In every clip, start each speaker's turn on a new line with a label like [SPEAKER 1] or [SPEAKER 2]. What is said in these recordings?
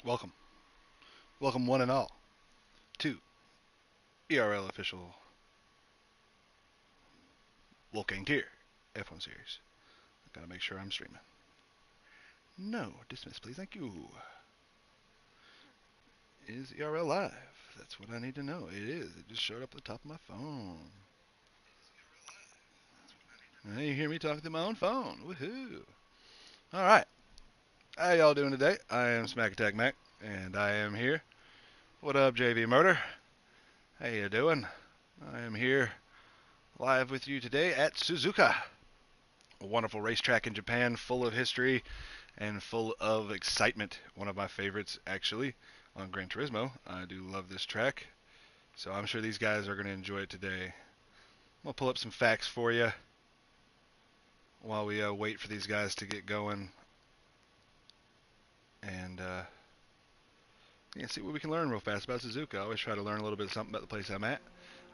[SPEAKER 1] Welcome. Welcome one and all to ERL Official Wolff-gang Tier F1 Series. Gotta make sure I'm streaming. No, dismiss please, thank you. Is ERL live? That's what I need to know. It is. It just showed up at the top of my phone. Now you hear me talking through my own phone. Woohoo. Alright. How y'all doing today? I am SmackattackMack, and I am here. What up, JV Murder? How you doing? I am here live with you today at Suzuka. A wonderful racetrack in Japan, full of history and full of excitement. One of my favorites, actually, on Gran Turismo. I do love this track, so I'm sure these guys are going to enjoy it today. I'm going to pull up some facts for you while we wait for these guys to get going, and see what we can learn real fast about Suzuka. I always try to learn a little bit of something about the place I'm at.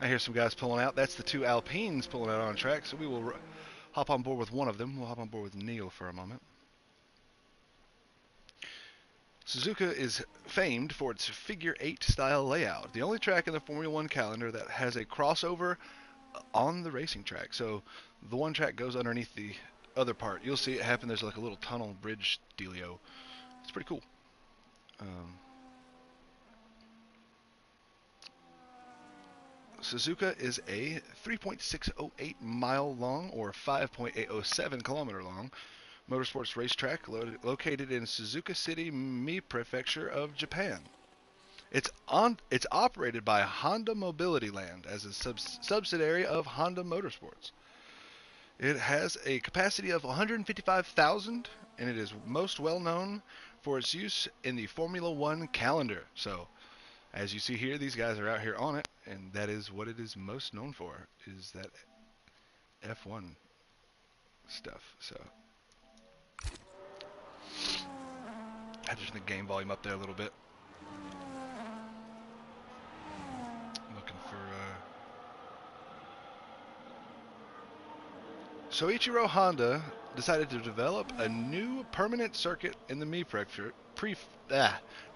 [SPEAKER 1] I hear some guys pulling out. That's the two Alpines pulling out on track, so we will hop on board with one of them. We'll hop on board with Neil for a moment. Suzuka is famed for its figure 8 style layout, the only track in the Formula 1 calendar that has a crossover on the racing track. So the one track goes underneath the other part. You'll see it happen. There's like a little tunnel bridge dealio. It's pretty cool. Suzuka is a 3.608 mile long or 5.807 kilometer long motorsports racetrack located in Suzuka City, Mie Prefecture of Japan. It's operated by Honda Mobility Land as a subsidiary of Honda Motorsports. It has a capacity of 155,000, and it is most well known for its use in the Formula One calendar. So, as you see here, these guys are out here on it, and that is what it is most known for, is that F1 stuff. So, I just turn the game volume up there a little bit. Looking for Soichiro Honda decided to develop a new permanent circuit in the Mie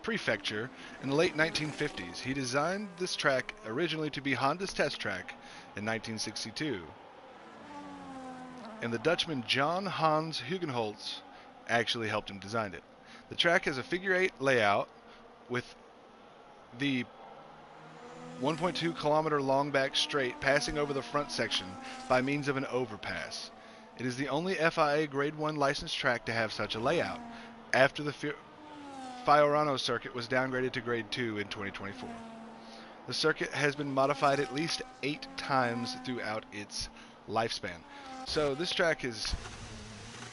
[SPEAKER 1] prefecture in the late 1950s. He designed this track originally to be Honda's test track in 1962. And the Dutchman John Hans Hugenholtz actually helped him design it. The track has a figure 8 layout with the 1.2 kilometer long back straight passing over the front section by means of an overpass. It is the only FIA Grade 1 licensed track to have such a layout, after the Fiorano circuit was downgraded to Grade 2 in 2024. The circuit has been modified at least 8 times throughout its lifespan. So this track is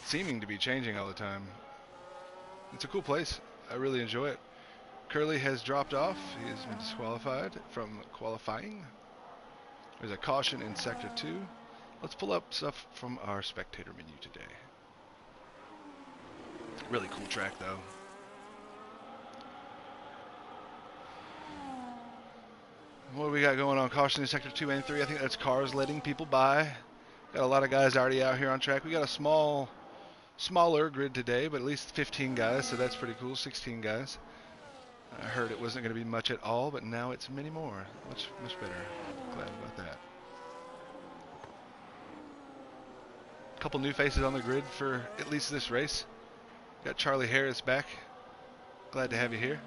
[SPEAKER 1] seeming to be changing all the time. It's a cool place. I really enjoy it. Curley has dropped off. He has been disqualified from qualifying. There's a caution in Sector 2. Let's pull up stuff from our spectator menu today. Really cool track, though. What do we got going on? Caution in Sector 2 and 3. I think that's cars letting people by. Got a lot of guys already out here on track. We got a smaller grid today, but at least 15 guys, so that's pretty cool. 16 guys. I heard it wasn't going to be much at all, but now it's many more. Much better. Glad about that. A couple new faces on the grid for at least this race. Got Charlie Harris back. Glad to have you here.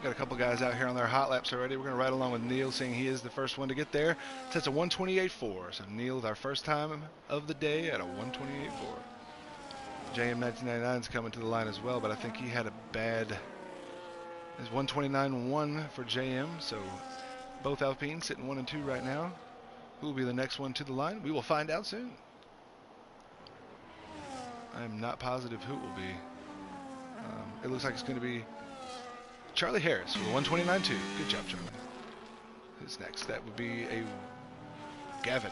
[SPEAKER 1] Got a couple guys out here on their hot laps already. We're going to ride along with Neil, seeing he is the first one to get there. That's a 128.4. So Neil's our first time of the day at a 128.4. JM 1999 is coming to the line as well, but I think he had a bad... It's 129.1 for JM, so both Alpines sitting 1 and 2 right now. Who will be the next one to the line? We will find out soon. I'm not positive who it will be. It looks like it's going to be Charlie Harris with a 129.2. Good job, Charlie. Who's next? That would be a Gavin.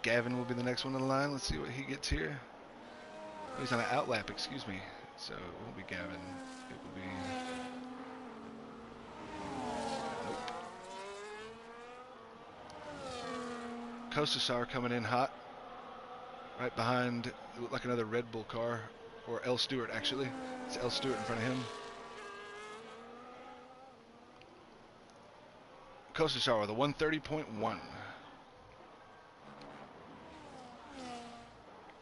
[SPEAKER 1] Gavin will be the next one in the line. Let's see what he gets here. Oh, he's on an outlap, excuse me. So it won't be Gavin. It will be... Nope. Kostasar coming in hot. Right behind, it looked like another Red Bull car, or L. Stewart actually. It's L. Stewart in front of him. Coaster Star with a 130.1.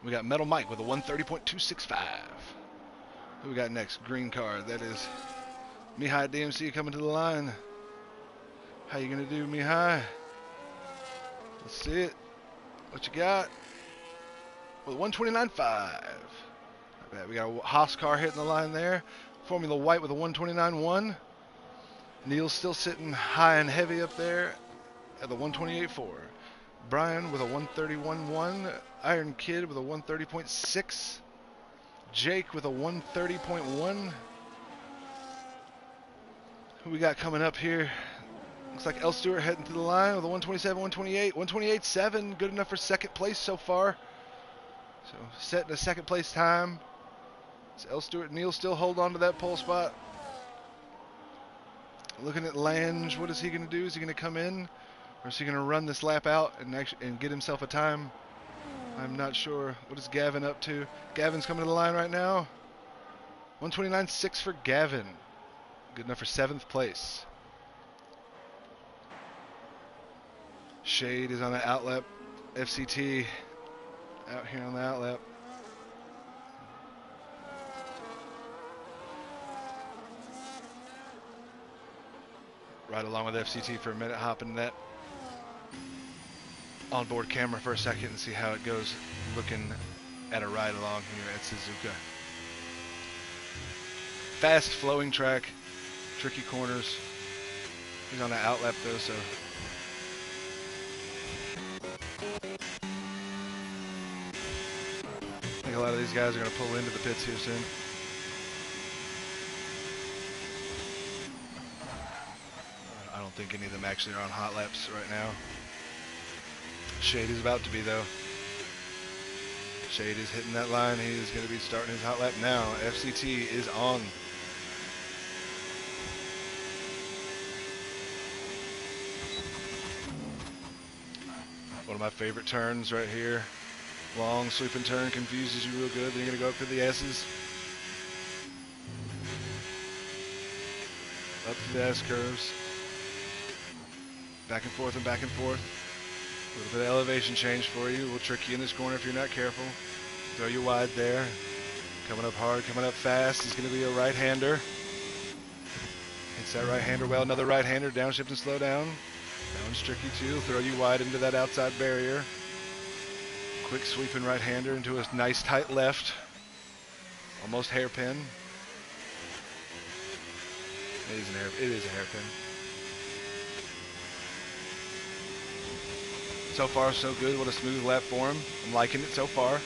[SPEAKER 1] We got Metal Mike with a 130.265. Who we got next? Green car. That is Mihai DMC coming to the line. How you gonna do, Mihai? Let's see it. What you got? With 129.5. We got a Haas car hitting the line there. Formula White with a 129.1. Neil's still sitting high and heavy up there at the 128.4. Brian with a 131.1. Iron Kid with a 130.6. Jake with a 130.1. Who we got coming up here? Looks like L. Stewart heading to the line with a 127, 128, 128.7. Good enough for second place so far. So setting a second place time. So L. Stewart and Neil still hold on to that pole spot. Looking at Lange, what is he going to do? Is he going to come in? Or is he going to run this lap out and get himself a time? I'm not sure. What is Gavin up to? Gavin's coming to the line right now. 129.6 for Gavin. Good enough for 7th place. Shade is on the outlap. FCT out here on the outlap. Right along with FCT for a minute, hopping that onboard camera for a second and see how it goes, looking at a ride along here at Suzuka. Fast flowing track, tricky corners. He's on the outlap though, so I think a lot of these guys are going to pull into the pits here soon. I don't think any of them actually are on hot laps right now. Shade is about to be though. Shade is hitting that line. He is going to be starting his hot lap now. FCT is on. One of my favorite turns right here. Long sweeping turn, confuses you real good. Then you're going to go up to the S's. Up to the S curves. Back and forth and back and forth. A little bit of elevation change for you. Will trick you in this corner if you're not careful. Throw you wide there. Coming up hard, coming up fast. He's going to be a right-hander. Hits that right-hander well. Another right-hander. Downshift and slow down. That one's tricky too. Throw you wide into that outside barrier. Quick sweeping right-hander into a nice tight left. Almost hairpin. It is a hairpin. So far, so good. What a smooth lap for him. I'm liking it so far.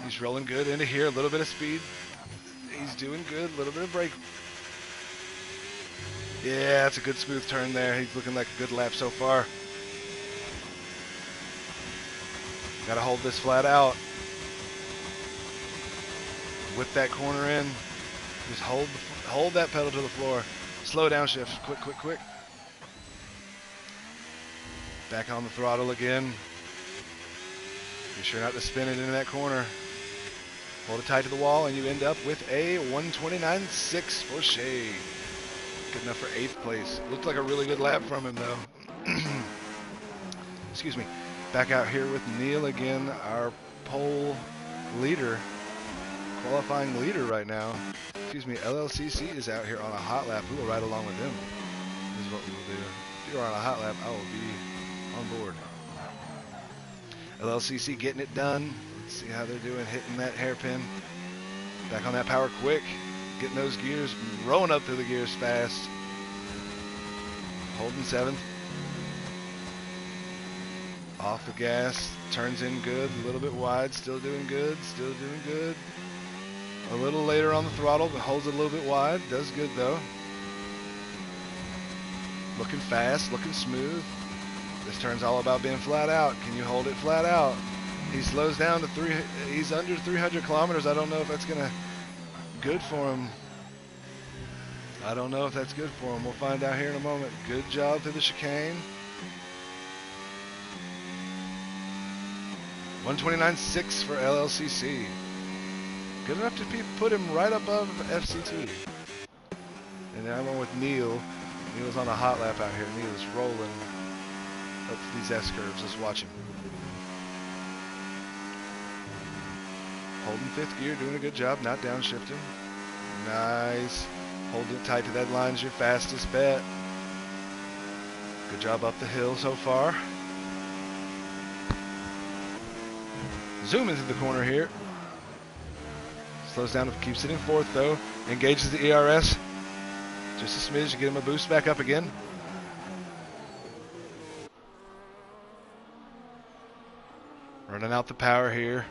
[SPEAKER 1] He's rolling good into here. A little bit of speed. He's doing good. A little bit of brake. Yeah, that's a good smooth turn there. He's looking like a good lap so far. Got to hold this flat out. Whip that corner in. Just hold that pedal to the floor. Slow down shift. Quick, quick, quick. Back on the throttle again. Be sure not to spin it into that corner. Hold it tight to the wall and you end up with a 129.6 for Shade. Good enough for 8th place. Looked like a really good lap from him though. Excuse me. Back out here with Neil again, our pole leader, qualifying leader right now. Excuse me, LLCC is out here on a hot lap. We will ride along with him. This is what we will do. If you're on a hot lap, I will be on board. LLCC getting it done. Let's see how they're doing, hitting that hairpin. Back on that power quick. Getting those gears, rolling up through the gears fast. Holding 7th. Off the gas, turns in good, a little bit wide, still doing good, still doing good. A little later on the throttle, but holds it a little bit wide, does good though. Looking fast, looking smooth. This turn's all about being flat out. Can you hold it flat out? He slows down to he's under 300 kilometers. I don't know if that's gonna good for him. I don't know if that's good for him. We'll find out here in a moment. Good job through the chicane. 129.6 for LLCC. Good enough to put him right above FCT. And now I'm going with Neil. Neil's on a hot lap out here. Neil's rolling up these S-curves. Let's watch him. Holding 5th gear, doing a good job, not downshifting. Nice. Holding it tight to that line is your fastest bet. Good job up the hill so far. Zoom into the corner here. Slows down, keeps it in 4th though. Engages the ERS. Just a smidge to get him a boost back up again. Running out the power here.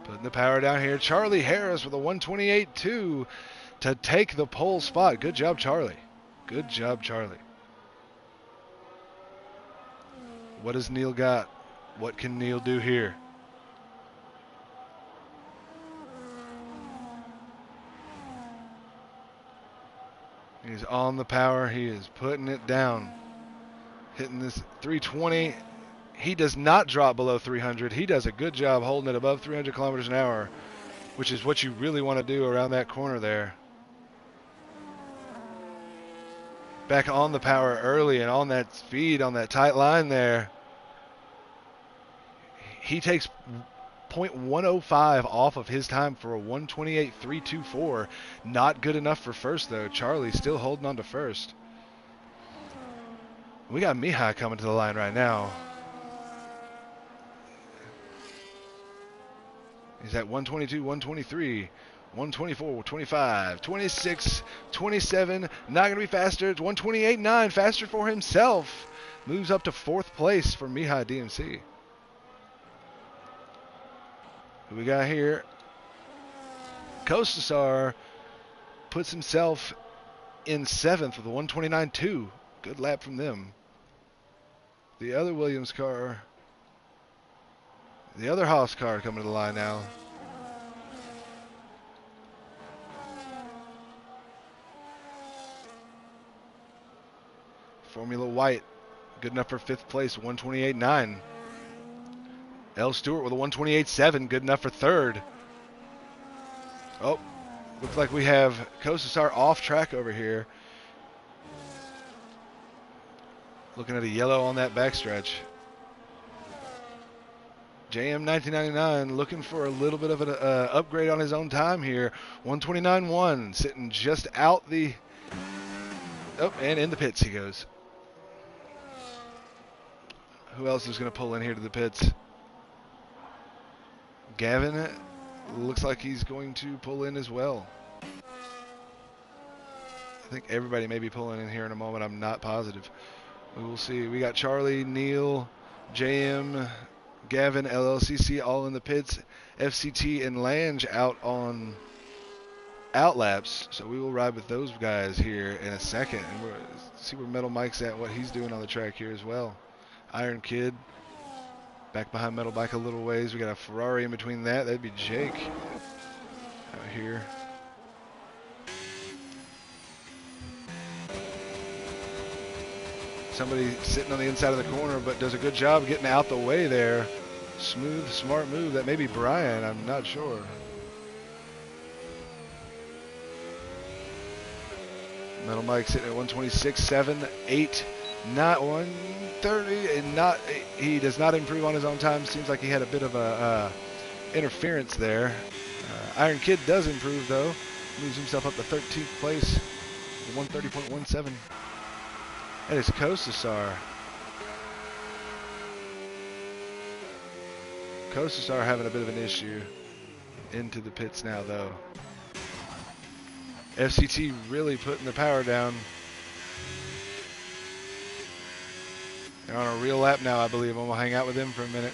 [SPEAKER 1] Putting the power down here. Charlie Harris with a 128.2 to take the pole spot. Good job, Charlie. Good job, Charlie. What has Neil got? What can Neil do here? He's on the power. He is putting it down. Hitting this 320. He does not drop below 300. He does a good job holding it above 300 kilometers an hour, which is what you really want to do around that corner there. Back on the power early and on that speed, on that tight line there. He takes 0.105 off of his time for a 128.324. Not good enough for first, though. Charlie still holding on to first. We got Mihai coming to the line right now. He's at 122, 123, 124, 25, 26, 27. Not going to be faster. It's 128.9. Faster for himself. Moves up to 4th place for Mihai DMC. Who we got here? Kostasar puts himself in 7th with a 129.2. Good lap from them. The other Williams car, the other Haas car coming to the line now. Formula White, good enough for 5th place, 128.9. L. Stewart with a 128.7, good enough for 3rd. Oh, looks like we have Kostasar off track over here. Looking at a yellow on that backstretch. JM 1999 looking for a little bit of an upgrade on his own time here. 129.1, sitting just out the... Oh, and in the pits he goes. Who else is going to pull in here to the pits? Gavin looks like he's going to pull in as well. I think everybody may be pulling in here in a moment. I'm not positive. We will see. We got Charlie, Neil, JM, Gavin, LLCC all in the pits. FCT and Lange out on outlaps. So we will ride with those guys here in a second. And we'll see where Metal Mike's at, what he's doing on the track here as well. Iron Kid back behind Metal Bike a little ways. We got a Ferrari in between that. That'd be Jake out here. Somebody sitting on the inside of the corner, but does a good job getting out the way there. Smooth, smart move. That may be Brian. I'm not sure. Metal Mike sitting at 126, 7, 8, not 130, and he does not improve on his own time. Seems like he had a bit of a interference there. Iron Kid does improve though. Moves himself up to 13th place, 130.17. That is Kostasar. Kostasar having a bit of an issue. Into the pits now though. FCT really putting the power down. They're on a real lap now, I believe. I'm going to hang out with them for a minute.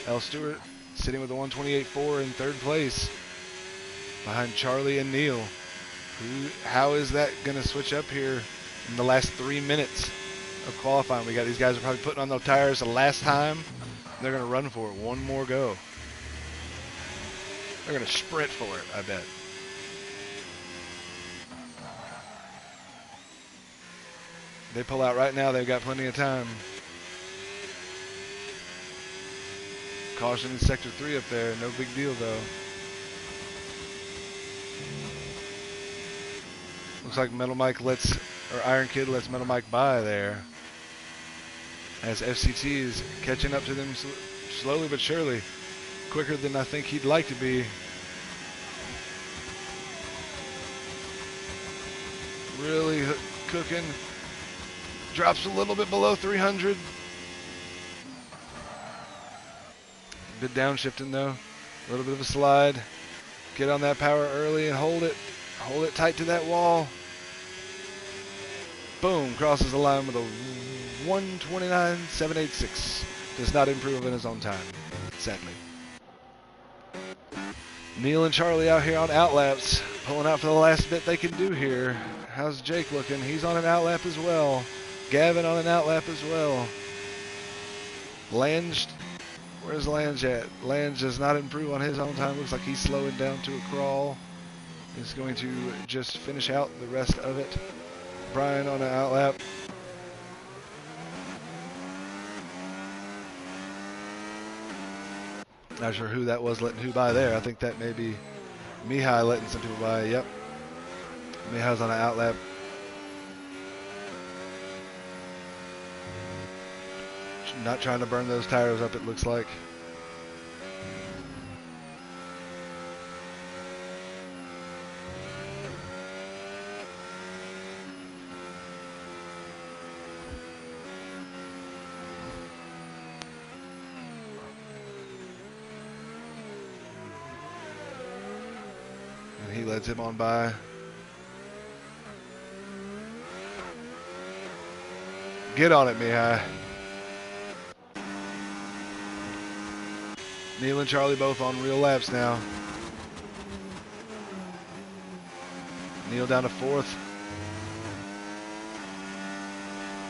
[SPEAKER 1] L. Stewart sitting with a 128.4 in 3rd place. Behind Charlie and Neil. How is that going to switch up here in the last 3 minutes of qualifying? We got these guys are probably putting on their tires the last time. They're going to run for it. One more go. They're going to sprint for it, I bet. They pull out right now. They've got plenty of time. Caution in sector 3 up there. No big deal though. Looks like Metal Mike Iron Kid lets Metal Mike by there. As FCT is catching up to them slowly but surely. Quicker than I think he'd like to be. Really cooking. Drops a little bit below 300. Bit downshifting though. A little bit of a slide. Get on that power early and hold it. Hold it tight to that wall. Boom. Crosses the line with a 129.786. Does not improve in his own time, sadly. Neil and Charlie out here on outlaps. Pulling out for the last bit they can do here. How's Jake looking? He's on an outlap as well. Gavin on an outlap as well. Lange, where's Lange at? Lange does not improve on his own time. Looks like he's slowing down to a crawl. He's going to just finish out the rest of it. Brian on an outlap. Not sure who that was letting who by there. I think that may be Mihai letting some people by. Yep. Mihai's on an outlap. Not trying to burn those tires up, it looks like. And he lets him on by. Get on it, Mihai. Neil and Charlie both on real laps now. Neil down to 4th.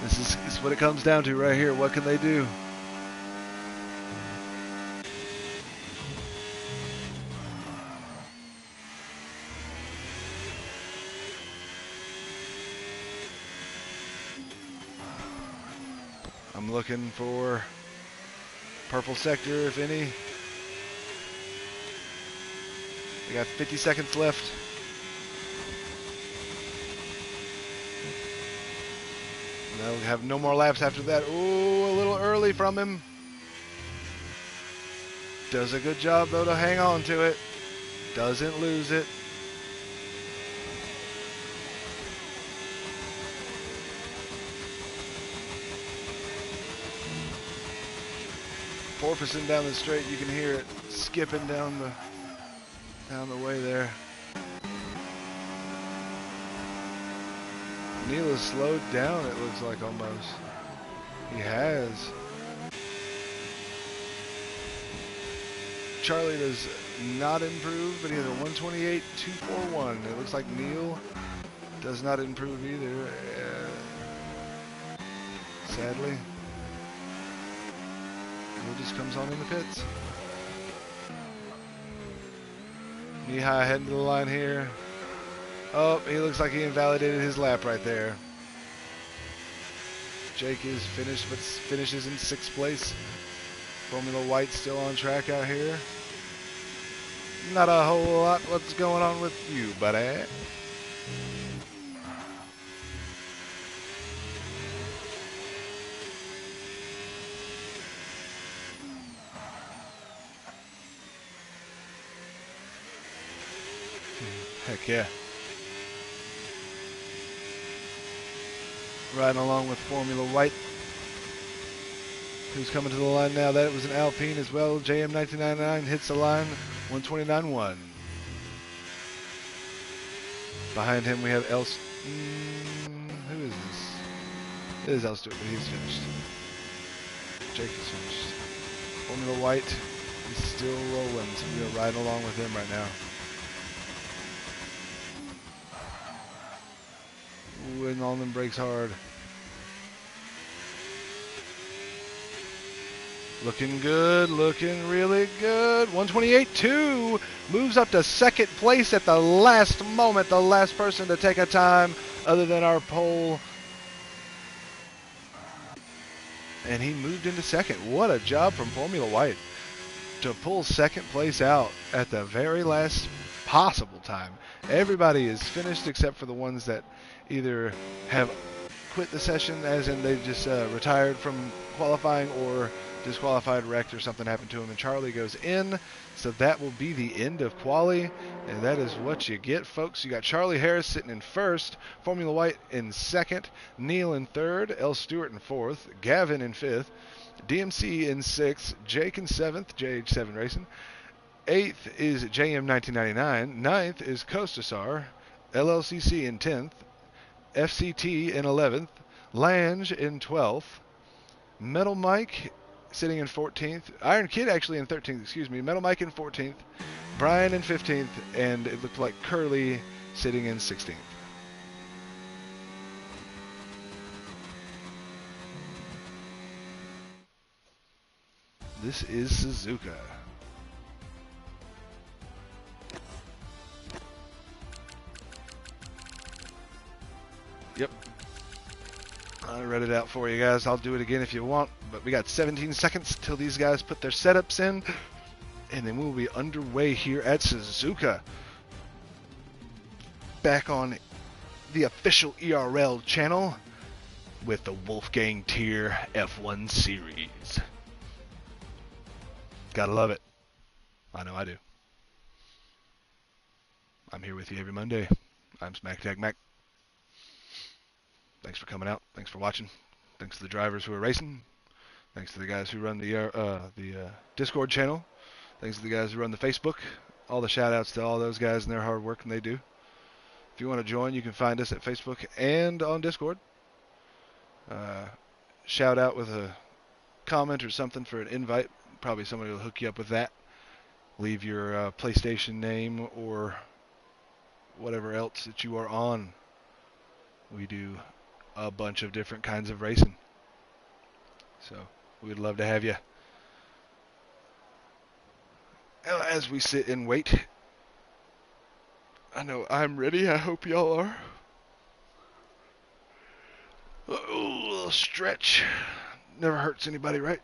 [SPEAKER 1] This is what it comes down to right here. What can they do? I'm looking for purple sector, if any. We got 50 seconds left. They'll have no more laps after that. Ooh, a little early from him. Does a good job, though, to hang on to it. Doesn't lose it. Porpoising down the straight, you can hear it skipping down the way there. Neil has slowed down, it looks like, almost. He has. Charlie does not improve, but he has a 128.241. It looks like Neil does not improve either, sadly. Neil just comes on in the pits. Mihai heading to the line here. Oh, he looks like he invalidated his lap right there. Jake is finished, but finishes in 6th place. Formula White still on track out here. Not a whole lot what's going on with you, buddy. Heck yeah. Riding along with Formula White. Who's coming to the line now? That was an Alpine as well. JM1999 hits the line. 129.1. Behind him we have who is this? It is El Stewart, but he's finished. Jake is finished. Formula White is still rolling, so we are riding along with him right now. Ooh, and on them brakes hard. Looking good, looking really good. 128.2 moves up to 2nd place at the last moment. The last person to take a time other than our pole. And he moved into 2nd. What a job from Formula White. to pull second place out at the very last possible time. Everybody is finished except for the ones that either have quit the session, as in they just retired from qualifying, or disqualified, wrecked, or something happened to him, and Charlie goes in. So that will be the end of quali, and that is what you get, folks. You got Charlie Harris sitting in first, Formula White in second, Neil in third, L. Stewart in fourth, Gavin in fifth, DMC in sixth, Jake in seventh, JH7 Racing. Eighth is JM1999. Ninth is Costasar, LLCC in 10th, FCT in 11th, Lange in 12th, Metal Mike sitting in 14th, Iron Kid actually in 13th, excuse me, Metal Mike in 14th, Brian in 15th, and it looked like Curly sitting in 16th. This is Suzuka. Yep. I read it out for you guys. I'll do it again if you want, but we got 17 seconds till these guys put their setups in, and then we'll be underway here at Suzuka. Back on the official ERL channel with the Wolff-gang Tier F1 Series. Gotta love it. I know I do. I'm here with you every Monday. I'm SmackattackMack. Thanks for coming out. Thanks for watching. Thanks to the drivers who are racing. Thanks to the guys who run the Discord channel. Thanks to the guys who run the Facebook. All the shout outs to all those guys and their hard work and they do. If you want to join, you can find us at Facebook and on Discord. Shout out with a comment or something for an invite. Probably somebody will hook you up with that. Leave your PlayStation name or whatever else that you are on. We do a bunch of different kinds of racing. So we'd love to have you. As we sit and wait, I know I'm ready. I hope y'all are. A little stretch. Never hurts anybody, right?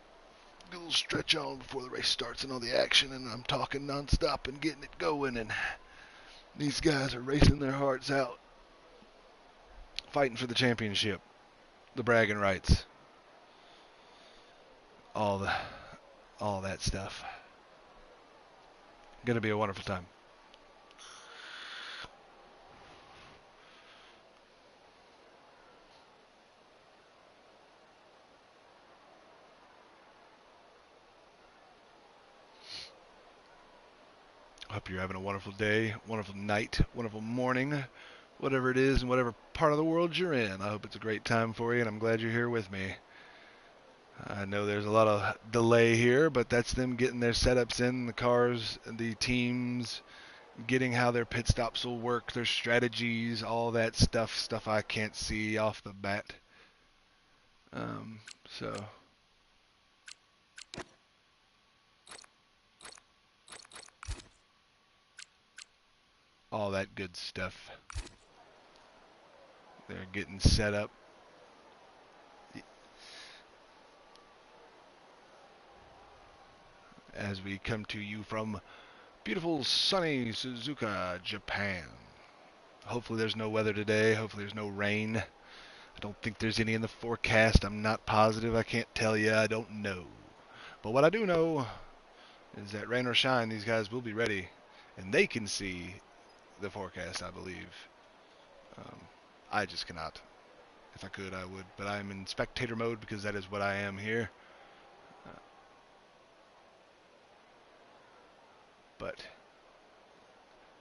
[SPEAKER 1] A little stretch on before the race starts and all the action, and I'm talking nonstop and getting it going, and these guys are racing their hearts out, fighting for the championship, the bragging rights, all that stuff. Gonna be a wonderful time. Hope you're having a wonderful day, wonderful night, wonderful morning, whatever it is and whatever part of the world you're in. I hope it's a great time for you, and I'm glad you're here with me. I know there's a lot of delay here, but that's them getting their setups in, the cars, the teams, getting how their pit stops will work, their strategies, all that stuff I can't see off the bat. So all that good stuff. They're getting set up. As we come to you from beautiful sunny Suzuka, Japan. Hopefully there's no weather today. Hopefully there's no rain. I don't think there's any in the forecast. I'm not positive. I can't tell you. I don't know. But what I do know is that rain or shine, these guys will be ready. And they can see the forecast, I believe. I just cannot. If I could, I would. But I'm in spectator mode because that is what I am here. But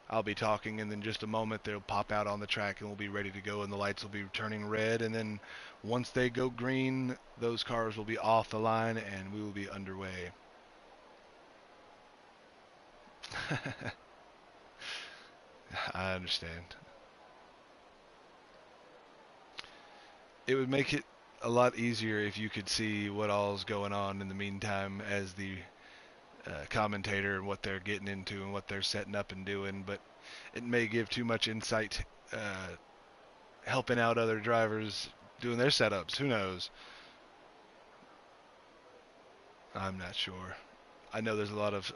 [SPEAKER 1] I'll be talking, and in just a moment they'll pop out on the track and we'll be ready to go, and the lights will be turning red, and then once they go green, those cars will be off the line and we will be underway. I understand. It would make it a lot easier if you could see what all's going on in the meantime as the commentator and what they're getting into and what they're setting up and doing, but it may give too much insight helping out other drivers doing their setups. Who knows? I'm not sure. I know there's a lot of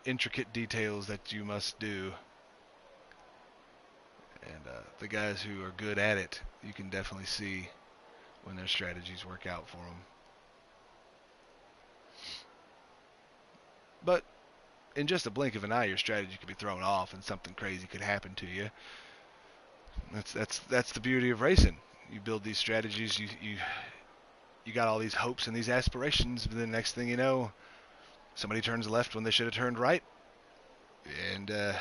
[SPEAKER 1] intricate details that you must do. And the guys who are good at it, you can definitely see when their strategies work out for them. But in just a blink of an eye, your strategy could be thrown off and something crazy could happen to you. That's the beauty of racing. You build these strategies, you got all these hopes and these aspirations, but the next thing you know, somebody turns left when they should have turned right, and or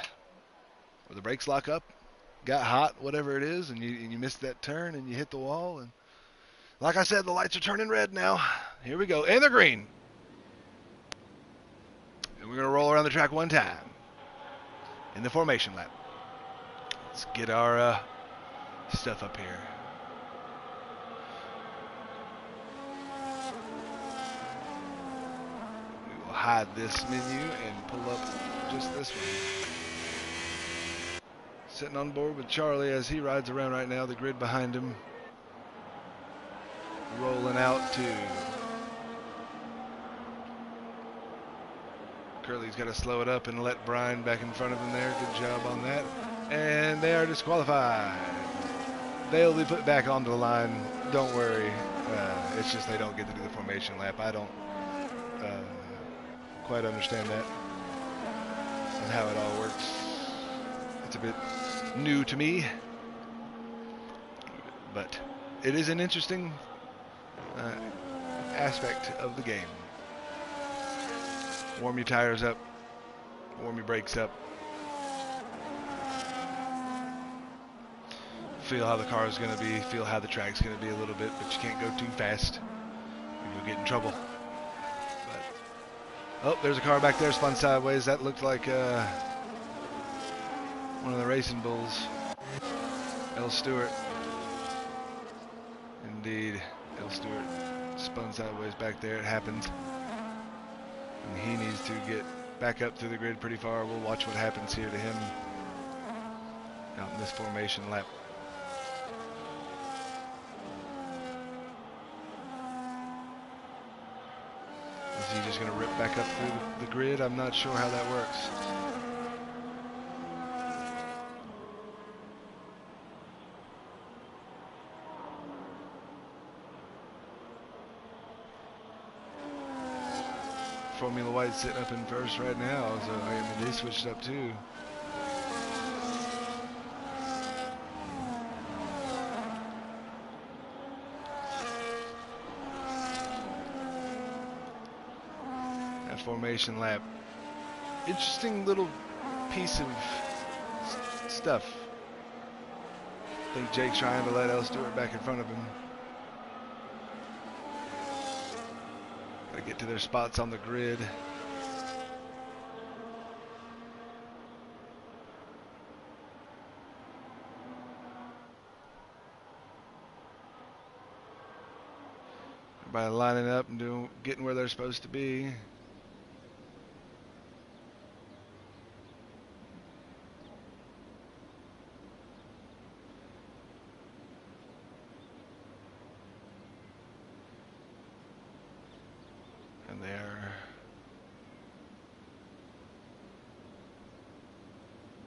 [SPEAKER 1] the brakes lock up, got hot, whatever it is, and you missed that turn and you hit the wall. And like I said, the lights are turning red now. Here we go, and they're green. And we're going to roll around the track one time in the formation lap. Let's get our stuff up here. We will hide this menu and pull up just this one. Sitting on board with Charlie as he rides around right now, the grid behind him. Rolling out to Curly's got to slow it up and let Brian back in front of him there. Good job on that. And they are disqualified. They'll be put back onto the line. Don't worry. It's just they don't get to do the formation lap. I don't quite understand that and how it all works. It's a bit new to me. But it is an interesting aspect of the game. Warm your tires up, warm your brakes up. Feel how the car is going to be, feel how the track's going to be a little bit, but you can't go too fast or you'll get in trouble. But, oh, there's a car back there spun sideways. That looked like one of the racing bulls. L. Stewart. Indeed, L. Stewart spun sideways back there. It happens. And he needs to get back up through the grid pretty far. We'll watch what happens here to him out in this formation lap. Is he just going to rip back up through the grid? I'm not sure how that works. Formula White sitting up in first right now, so I mean, they switched up too. That formation lap. Interesting little piece of stuff. I think Jake's trying to let L. Stewart back in front of him. Gotta get to their spots on the grid. Everybody lining up and getting where they're supposed to be. And they're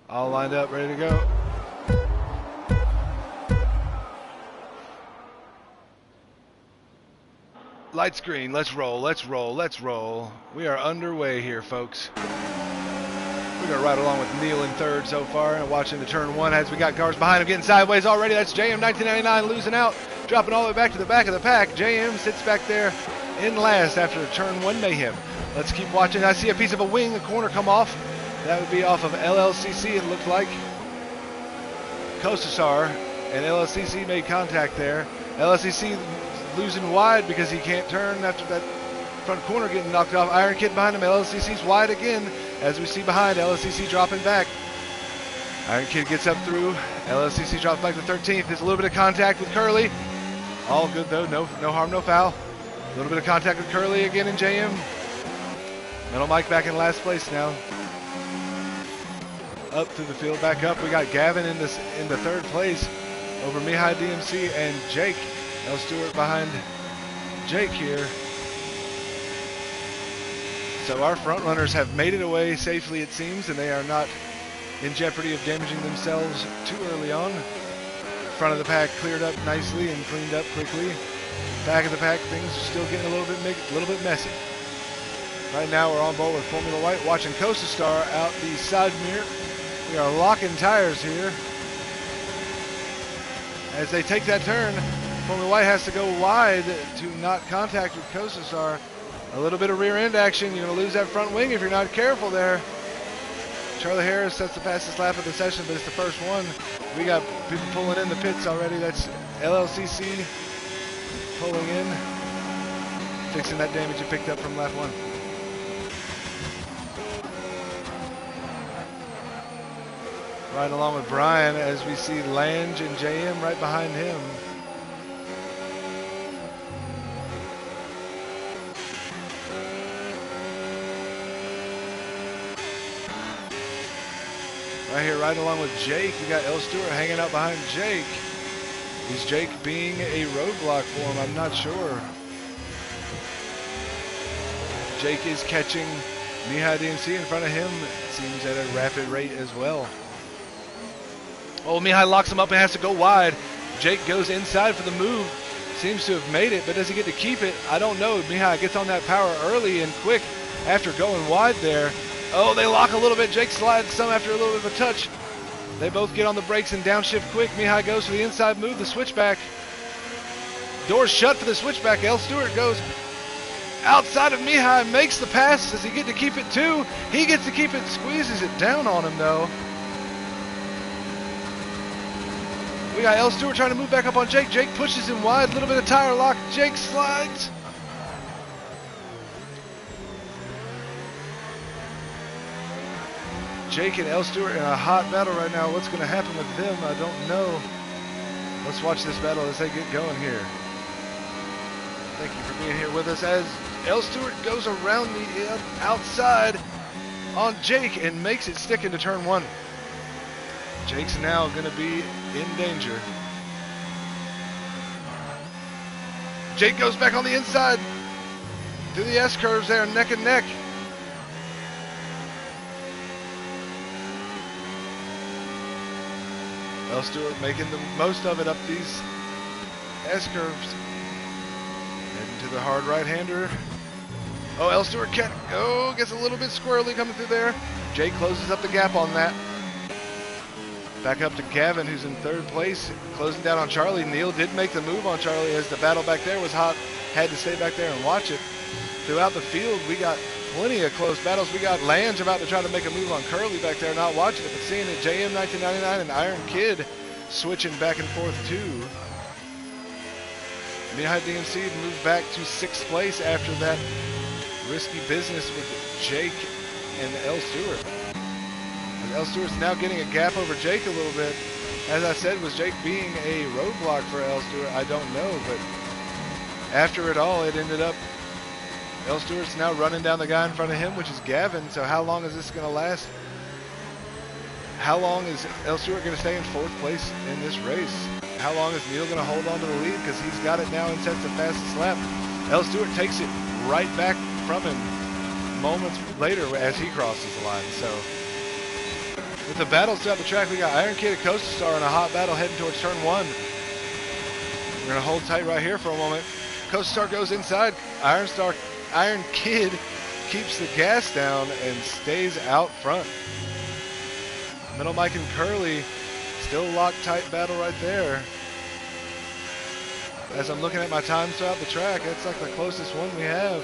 [SPEAKER 1] all lined up, ready to go. Lights green. Let's roll. Let's roll. Let's roll. We are underway here, folks. We're going to ride along with Neil in third so far and watching the turn one as we got cars behind him getting sideways already. That's JM 1999 losing out, dropping all the way back to the back of the pack. JM sits back there in last after turn one mayhem. Let's keep watching. I see a piece of a wing, a corner come off. That would be off of LLCC, it looked like. Kosasar and LLCC made contact there. LLCC losing wide because he can't turn after that front corner getting knocked off. Iron Kid behind him. LLCC's wide again, as we see behind. LLCC dropping back. Iron Kid gets up through. LLCC drops back to 13th. There's a little bit of contact with Curly. All good though. No harm, no foul. A little bit of contact with Curly again in JM. Metal Mike back in last place now. Up through the field, back up. We got Gavin in the third place over Mihai DMC and Jake. L. Stewart behind Jake here. So our front runners have made it away safely, it seems, and they are not in jeopardy of damaging themselves too early on. Front of the pack cleared up nicely and cleaned up quickly. Back of the pack, things are still getting a little bit messy. Right now we're on board with Formula White, watching Costa Star out the side mirror. We are locking tires here. As they take that turn, Formula White has to go wide to not contact with Costa Star. A little bit of rear end action. You're going to lose that front wing if you're not careful there. Charlie Harris sets the fastest lap of the session, but it's the first one. We got people pulling in the pits already. That's LLCC pulling in, fixing that damage you picked up from lap 1. Right along with Brian as we see Lange and JM right behind him. Right here, right along with Jake, we got L. Stewart hanging out behind Jake. Is Jake being a roadblock for him? I'm not sure. Jake is catching Mihai DMC in front of him. It seems at a rapid rate as well. Oh, Mihai locks him up and has to go wide. Jake goes inside for the move. Seems to have made it, but does he get to keep it? I don't know. Mihai gets on that power early and quick after going wide there. Oh, they lock a little bit. Jake slides some after a little bit of a touch. They both get on the brakes and downshift quick. Mihai goes for the inside move, the switchback. Doors shut for the switchback. L. Stewart goes outside of Mihai, makes the pass. Does he get to keep it too? He gets to keep it, squeezes it down on him though. We got L. Stewart trying to move back up on Jake. Jake pushes him wide, a little bit of tire lock. Jake slides. Jake and L. Stewart in a hot battle right now. What's going to happen with them? I don't know. Let's watch this battle as they get going here. Thank you for being here with us as L. Stewart goes around the outside on Jake and makes it stick into turn 1. Jake's now going to be in danger. Jake goes back on the inside through the S-curves there, neck and neck. L. Stewart making the most of it up these S-curves. Heading to the hard right-hander. Oh, L. Stewart gets a little bit squirrely coming through there. Jake closes up the gap on that. Back up to Gavin, who's in 3rd place, closing down on Charlie. Neil did make the move on Charlie as the battle back there was hot. Had to stay back there and watch it. Throughout the field, we got plenty of close battles. We got Lange about to try to make a move on Curly back there, not watching it, but seeing it. JM 1999 and Iron Kid switching back and forth too. Mihai DMC moved back to 6th place after that risky business with Jake and L. Stewart. And L. Stewart's now getting a gap over Jake a little bit. As I said, was Jake being a roadblock for L. Stewart? I don't know, but after it all, it ended up L. Stewart's now running down the guy in front of him, which is Gavin. So how long is this going to last? How long is L. Stewart going to stay in 4th place in this race? How long is Neil going to hold on to the lead? Because he's got it now and sets the fastest lap. L. Stewart takes it right back from him moments later as he crosses the line. So with the battles throughout the track, we got Iron Kid and Costa Star in a hot battle heading towards turn 1. We're going to hold tight right here for a moment. Costa Star goes inside. Iron Kid keeps the gas down and stays out front. Middle Mike and Curly still locked tight battle right there. As I'm looking at my times throughout the track, that's like the closest one we have.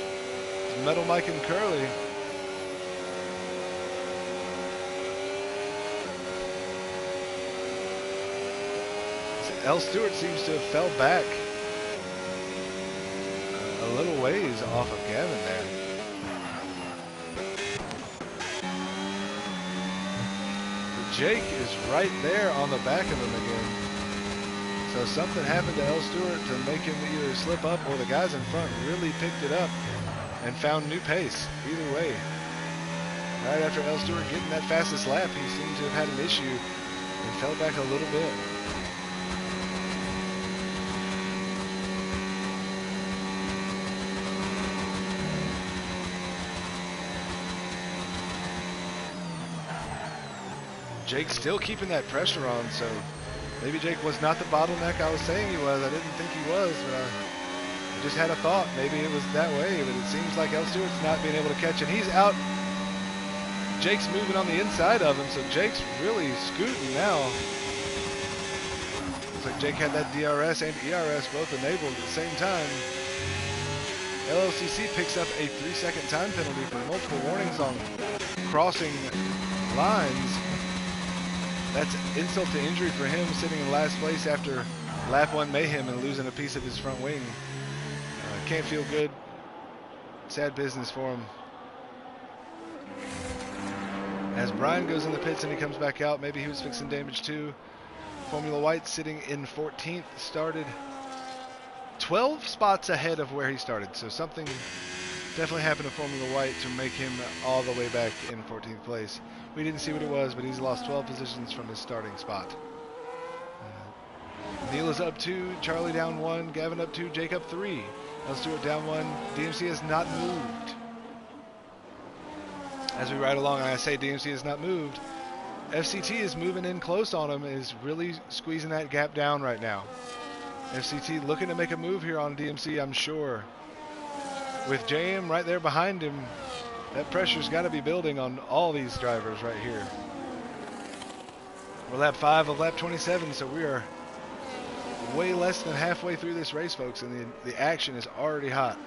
[SPEAKER 1] It's Metal Mike and Curly. L. Stewart seems to have fell back a little ways off of Gavin there. But Jake is right there on the back of him again. So something happened to L. Stewart to make him either slip up, or the guys in front really picked it up and found new pace. Either way, right after L. Stewart getting that fastest lap, he seemed to have had an issue and fell back a little bit. Jake still keeping that pressure on, so maybe Jake was not the bottleneck I was saying he was. I didn't think he was, but I just had a thought. Maybe it was that way, but it seems like L. Stewart's not being able to catch, and he's out. Jake's moving on the inside of him, so Jake's really scooting now. Looks like Jake had that DRS and ERS both enabled at the same time. LLCC picks up a 3-second time penalty for multiple warnings on crossing lines. That's insult to injury for him, sitting in last place after lap 1 mayhem and losing a piece of his front wing. Can't feel good. Sad business for him. As Brian goes in the pits and he comes back out, maybe he was fixing damage too. Formula White sitting in 14th, started 12 spots ahead of where he started. So something definitely happened to Formula White to make him all the way back in 14th place. We didn't see what it was, but he's lost 12 positions from his starting spot. Neil is up 2, Charlie down 1, Gavin up 2, Jake up 3. L. Stewart down 1. DMC has not moved. As we ride along, and I say DMC has not moved, FCT is moving in close on him, is really squeezing that gap down right now. FCT looking to make a move here on DMC, I'm sure. With JM right there behind him, that pressure's got to be building on all these drivers right here. We're lap 5 of lap 27, so we are way less than halfway through this race, folks, and the action is already hot.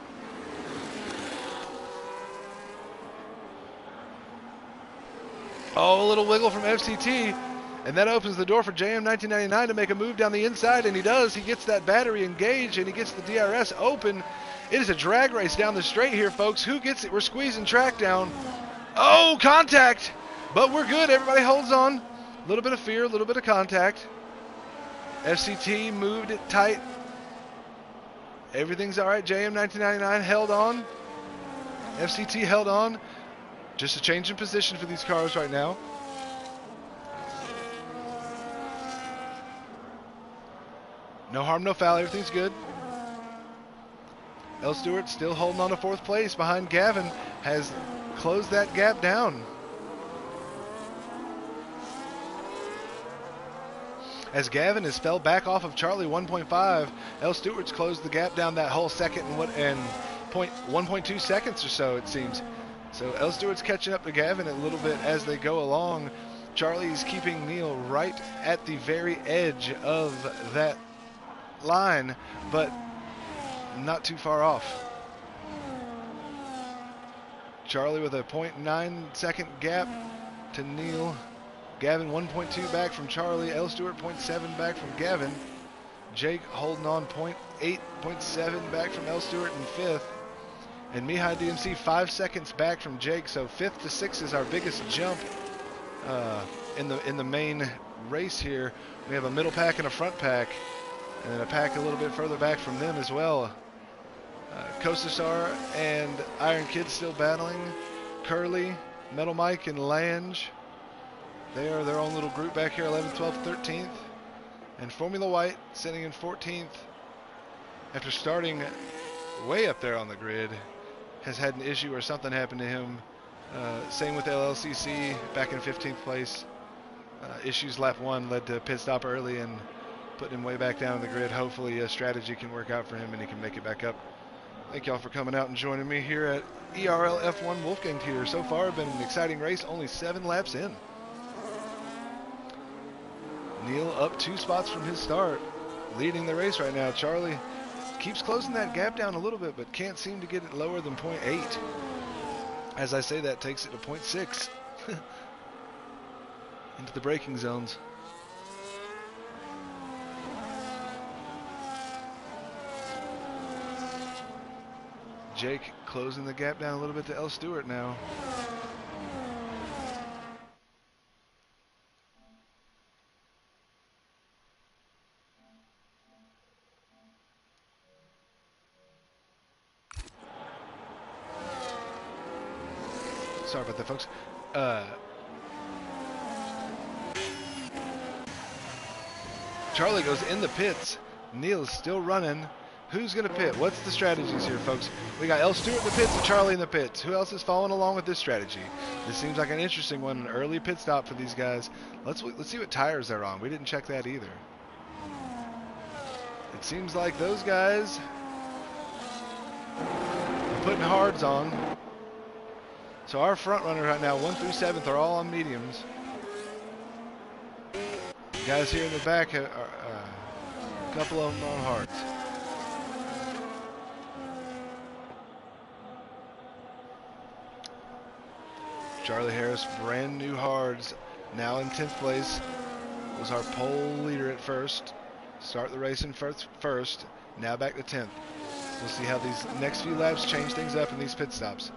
[SPEAKER 1] Oh, a little wiggle from FCT, and that opens the door for JM 1999 to make a move down the inside, and he does. He gets that battery engaged, and he gets the DRS open. It is a drag race down the straight here, folks. Who gets it? We're squeezing track down. Oh, contact! But we're good. Everybody holds on. A little bit of fear, a little bit of contact. FCT moved it tight. Everything's all right. JM 1999 held on. FCT held on. Just a change in position for these cars right now. No harm, no foul. Everything's good. L. Stewart still holding on to 4th place behind Gavin. Has closed that gap down. As Gavin has fell back off of Charlie 1.5, L. Stewart's closed the gap down that whole second and 1.2 seconds or so, it seems. So L. Stewart's catching up to Gavin a little bit as they go along. Charlie's keeping Neil right at the very edge of that line, but not too far off. Charlie with a 0.9 second gap to Neil. Gavin 1.2 back from Charlie. L. Stewart 0.7 back from Gavin. Jake holding on 0.8, 0.7 back from L. Stewart in 5th. And Mihai DMC 5 seconds back from Jake. So 5th to 6th is our biggest jump in the main race here. We have a middle pack and a front pack, and then a pack a little bit further back from them as well. Kostasar and Iron Kid still battling. Curly, Metal Mike, and Lange. They are their own little group back here, 11th, 12th, 13th. And Formula White sitting in 14th after starting way up there on the grid. Has had an issue or something happened to him. Same with LLCC back in 15th place. Issues lap 1 led to a pit stop early and putting him way back down the grid. Hopefully a strategy can work out for him and he can make it back up. Thank y'all for coming out and joining me here at ERL F1 Wolff-gang here. So far, been an exciting race, only 7 laps in. Neil up 2 spots from his start, leading the race right now. Charlie keeps closing that gap down a little bit, but can't seem to get it lower than 0.8. As I say that, takes it to 0.6 into the braking zones. Jake closing the gap down a little bit to L. Stewart now. Sorry about that, folks. Charlie goes in the pits. Neil is still running. Who's going to pit? What's the strategies here, folks? We got El Stewart in the pits and Charlie in the pits. Who else is following along with this strategy? This seems like an interesting one, an early pit stop for these guys. Let's see what tires they're on. We didn't check that either. It seems like those guys are putting hards on. So our front runners right now, 1 through 7th, are all on mediums. The guys here in the back are a couple of them on hards. Charlie Harris, brand new hards, now in 10th place. Was our pole leader at first. Start the race in first, now back to 10th. We'll see how these next few laps change things up in these pit stops.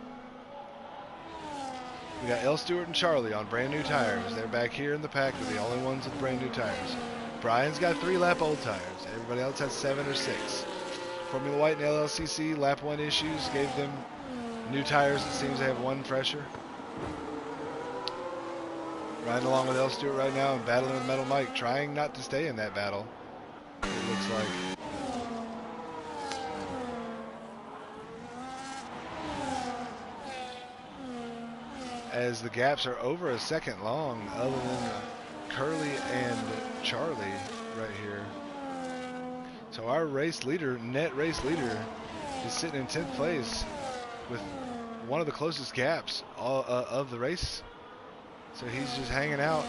[SPEAKER 1] We got El Stewart and Charlie on brand new tires. They're back here in the pack. They're the only ones with brand new tires. Brian's got 3-lap old tires. Everybody else has 7 or 6. Formula White and LLCC lap 1 issues gave them new tires. It seems they have 1 fresher. Riding along with El Stewart right now and battling with Metal Mike, trying not to stay in that battle, it looks like. As the gaps are over a second long, other than Curly and Charlie right here. So our race leader, net race leader, is sitting in 10th place with one of the closest gaps of the race. So he's just hanging out,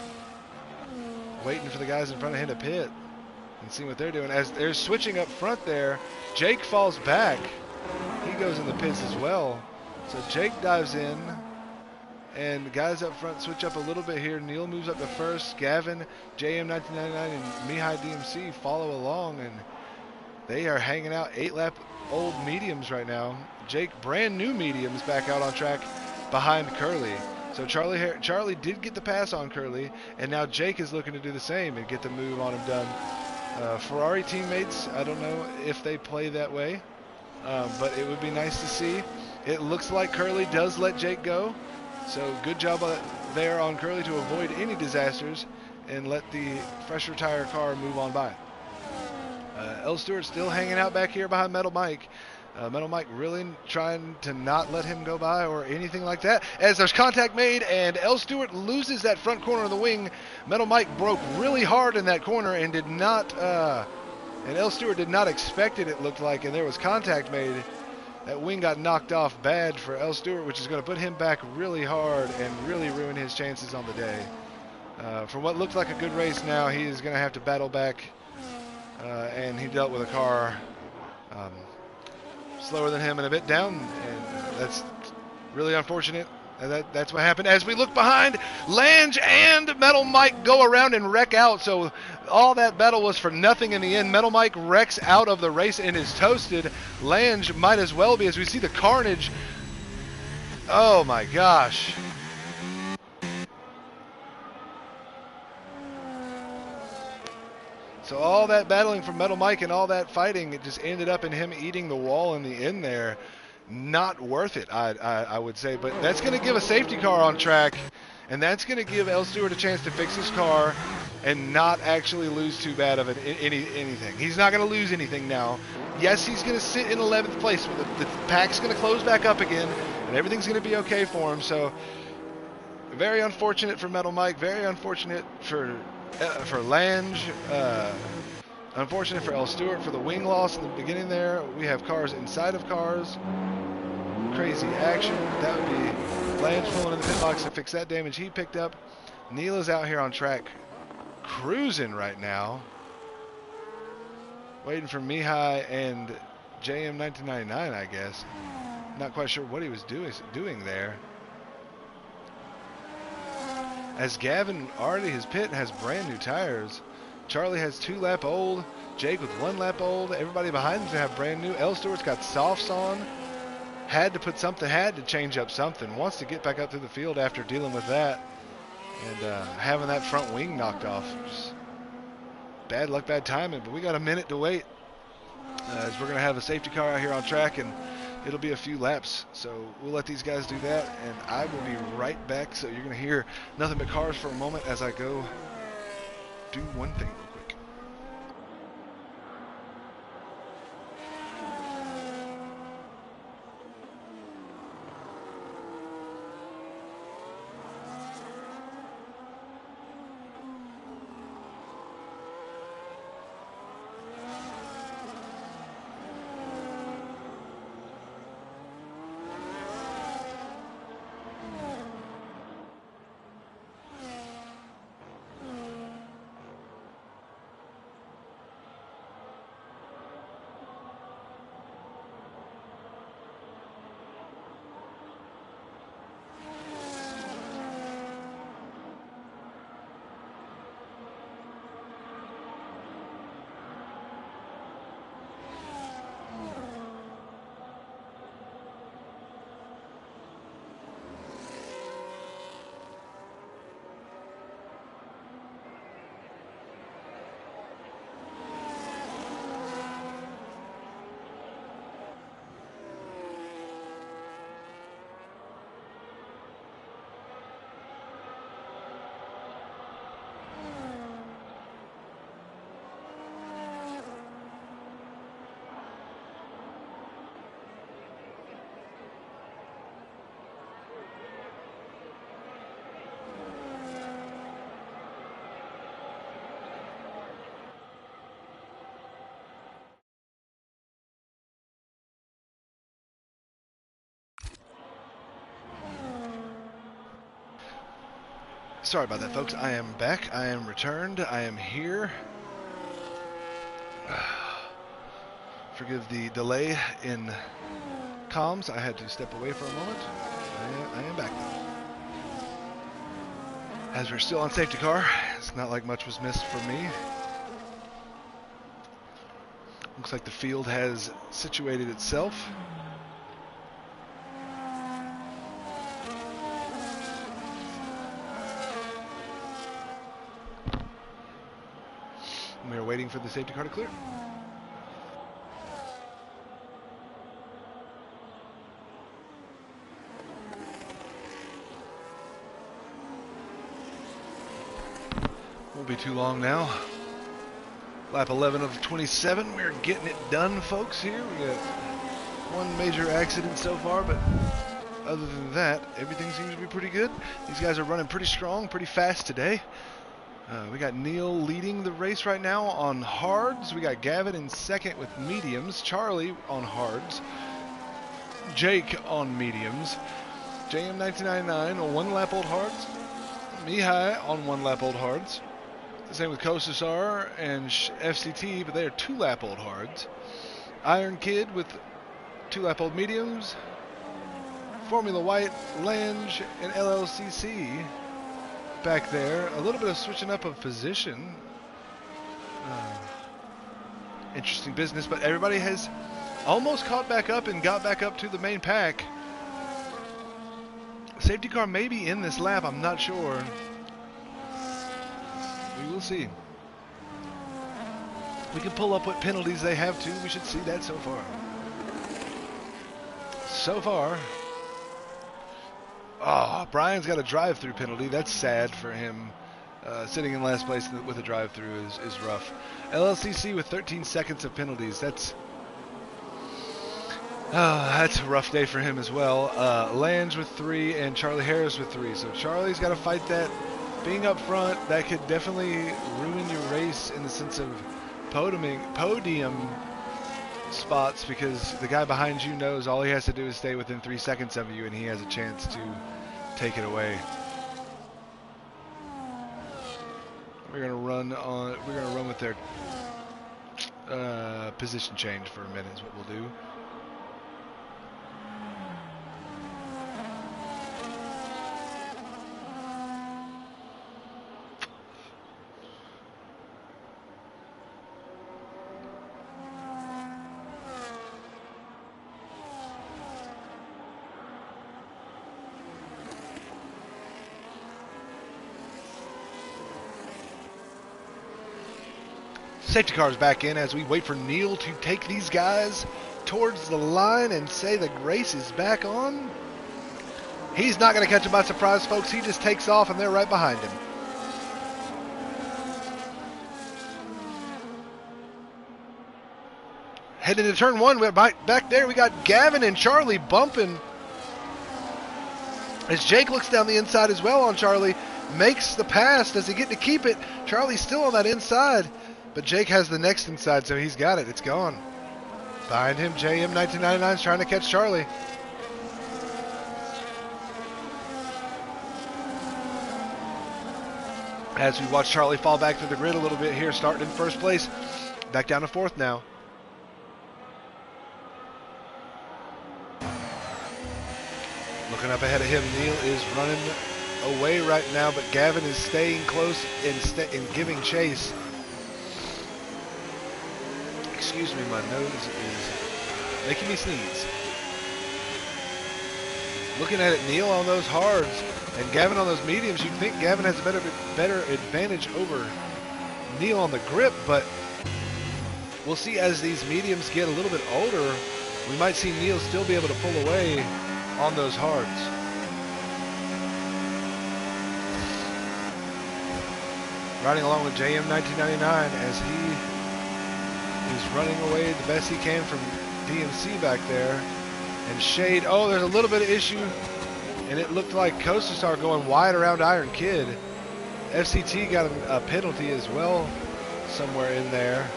[SPEAKER 1] waiting for the guys in front of him to pit and see what they're doing. As they're switching up front there, Jake falls back. He goes in the pits as well. So Jake dives in, and the guys up front switch up a little bit here. Neil moves up to first. Gavin, JM1999, and Mihai DMC follow along, and they are hanging out 8-lap old mediums right now. Jake, brand new mediums, back out on track behind Curly. So Charlie did get the pass on Curly, and now Jake is looking to do the same and get the move on him done. Ferrari teammates, I don't know if they play that way, but it would be nice to see. It looks like Curly does let Jake go, so good job there on Curly to avoid any disasters and let the fresher tire car move on by. El Stewart still hanging out back here behind Metal Mike. Metal Mike really trying to not let him go by or anything like that. As there's contact made and El Stewart loses that front corner of the wing. Metal Mike broke really hard in that corner and did not, and El Stewart did not expect it looked like, and there was contact made. That wing got knocked off bad for El Stewart, which is going to put him back really hard and really ruin his chances on the day. For what looked like a good race now, he is going to have to battle back, and he dealt with a car slower than him and a bit down, and that's really unfortunate. That's what happened. As we look behind, Lange and Metal Mike go around and wreck out, so all that battle was for nothing in the end. Metal Mike wrecks out of the race and is toasted. Lange might as well be, as we see the carnage. Oh my gosh. So all that battling from Metal Mike and all that fighting, it just ended up in him eating the wall in the end there. Not worth it, I would say. But that's going to give a safety car on track, and that's going to give El Stewart a chance to fix his car and not actually lose too bad of it, anything. He's not going to lose anything now. Yes, he's going to sit in 11th place. The pack's going to close back up again, and everything's going to be okay for him. So very unfortunate for Metal Mike. Very unfortunate for Lange. Unfortunate for El Stewart for the wing loss in the beginning there. We have cars inside of cars. Crazy action. That would be Lange pulling in the pit box to fix that damage he picked up. Neil is out here on track cruising right now. Waiting for Mihai and JM1999, I guess. Not quite sure what he was doing there. As Gavin already his pit has brand new tires. Charlie has 2-lap old. Jake with 1-lap old. Everybody behind him have brand new. El Stewart's got softs on. Had to change up something. Wants to get back up through the field after dealing with that. And having that front wing knocked off. Just bad luck, bad timing. But we got a minute to wait. As we're going to have a safety car out here on track. And it'll be a few laps. So we'll let these guys do that. And I will be right back. So you're going to hear nothing but cars for a moment as I go do one thing real quick. Sorry about that, folks. I am back. I am returned. I am here. Forgive the delay in comms. I had to step away for a moment. I am back though. As we're still on safety car, it's not like much was missed from me. Looks like the field has situated itself. We are waiting for the safety car to clear. Won't be too long now. Lap 11 of 27. We're getting it done, folks, here. We got one major accident so far, but other than that, everything seems to be pretty good. These guys are running pretty strong, pretty fast today. We got Neil leading the race right now on hards. We got Gavin in second with mediums. Charlie on hards. Jake on mediums. JM 1999 on 1 lap old hards. Mihai on 1 lap old hards. Same with Kosasar and FCT, but they are 2 lap old hards. Iron Kid with 2 lap old mediums. Formula White, Lange, and LLCC back there. A little bit of switching up of position. Interesting business, but everybody has almost caught back up and got back up to the main pack. Safety car may be in this lap, I'm not sure. We will see. We can pull up what penalties they have too. We should see that so far. So far. Oh, Brian's got a drive-through penalty. That's sad for him. Sitting in last place with a drive-through is rough. LLCC with 13 seconds of penalties. That's a rough day for him as well. Lange with 3 and Charlie Harris with 3. So Charlie's got to fight that. Being up front, that could definitely ruin your race in the sense of podium spots, because the guy behind you knows all he has to do is stay within 3 seconds of you and he has a chance to take it away. We're gonna run with their position change for a minute is what we'll do. Safety car's back in as we wait for Neil to take these guys towards the line and say the race is back on. He's not going to catch them by surprise, folks. He just takes off and they're right behind him. Heading to turn 1, we're back there. We got Gavin and Charlie bumping. As Jake looks down the inside as well on Charlie, makes the pass. Does he get to keep it? Charlie's still on that inside. But Jake has the next inside, so he's got it. It's gone. Behind him, JM 1999 is trying to catch Charlie. As we watch Charlie fall back through the grid a little bit here, starting in first place. Back down to 4th now. Looking up ahead of him, Neil is running away right now, but Gavin is staying close and giving chase. Excuse me, my nose is making me sneeze. Looking at it, Neil on those hards and Gavin on those mediums, you'd think Gavin has a better advantage over Neil on the grip, but we'll see as these mediums get a little bit older, we might see Neil still be able to pull away on those hards. Riding along with JM 1999 as he is running away the best he can from DMC back there. And Shade, oh, there's a little bit of issue, and it looked like Kosasar going wide around Iron Kid. FCT got a penalty as well somewhere in there.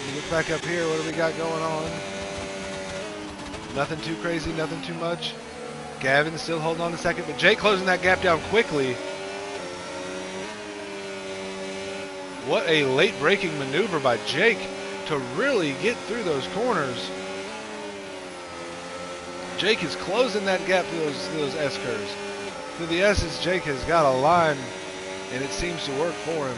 [SPEAKER 1] You look back up here, what do we got going on? Nothing too crazy, nothing too much. Gavin still holding on to second, but Jake closing that gap down quickly. What a late braking maneuver by Jake to really get through those corners. Jake is closing that gap through those S curves. Through the S's, Jake has got a line, and it seems to work for him.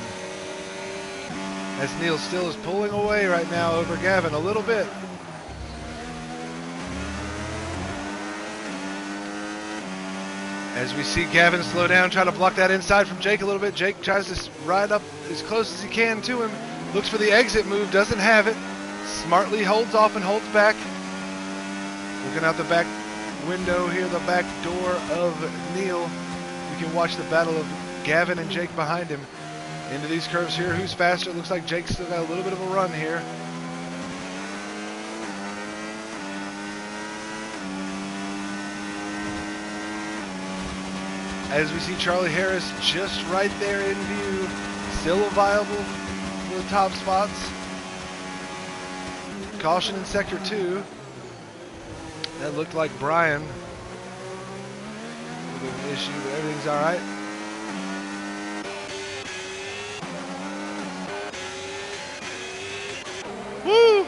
[SPEAKER 1] As Neil still is pulling away right now over Gavin a little bit. As we see Gavin slow down, try to block that inside from Jake a little bit. Jake tries to ride up as close as he can to him. Looks for the exit move, doesn't have it. Smartly holds off and holds back. Looking out the back window here, the back door of Neil. You can watch the battle of Gavin and Jake behind him. Into these curves here, who's faster? Looks like Jake's still got a little bit of a run here. As we see Charlie Harris just right there in view, still viable for the top spots. Caution in sector 2. That looked like Brian with an issue, but everything's all right. Woo!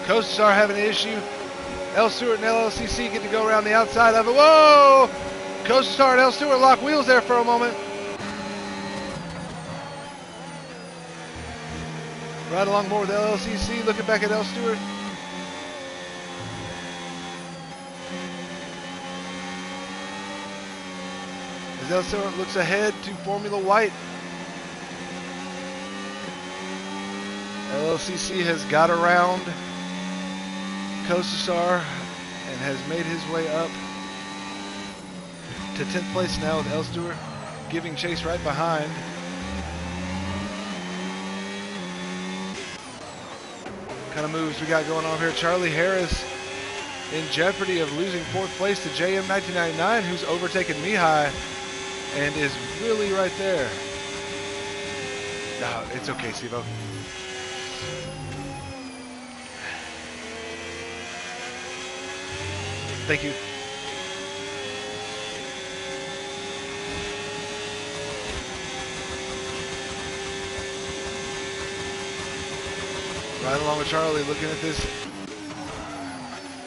[SPEAKER 1] Coasters are having an issue. L Stewart and LLCC get to go around the outside of it. Whoa! Coaster Star and L Stewart lock wheels there for a moment. Right along more with LLCC, looking back at L Stewart. As L Stewart looks ahead to Formula White. LLCC has got around Coaster Star and has made his way up to 10th place now with L Stewart giving chase right behind. What kind of moves we got going on here? Charlie Harris in jeopardy of losing 4th place to JM 1999, who's overtaken Mihai and is really right there. No, it's okay, Sivo. Thank you. Right along with Charlie, looking at this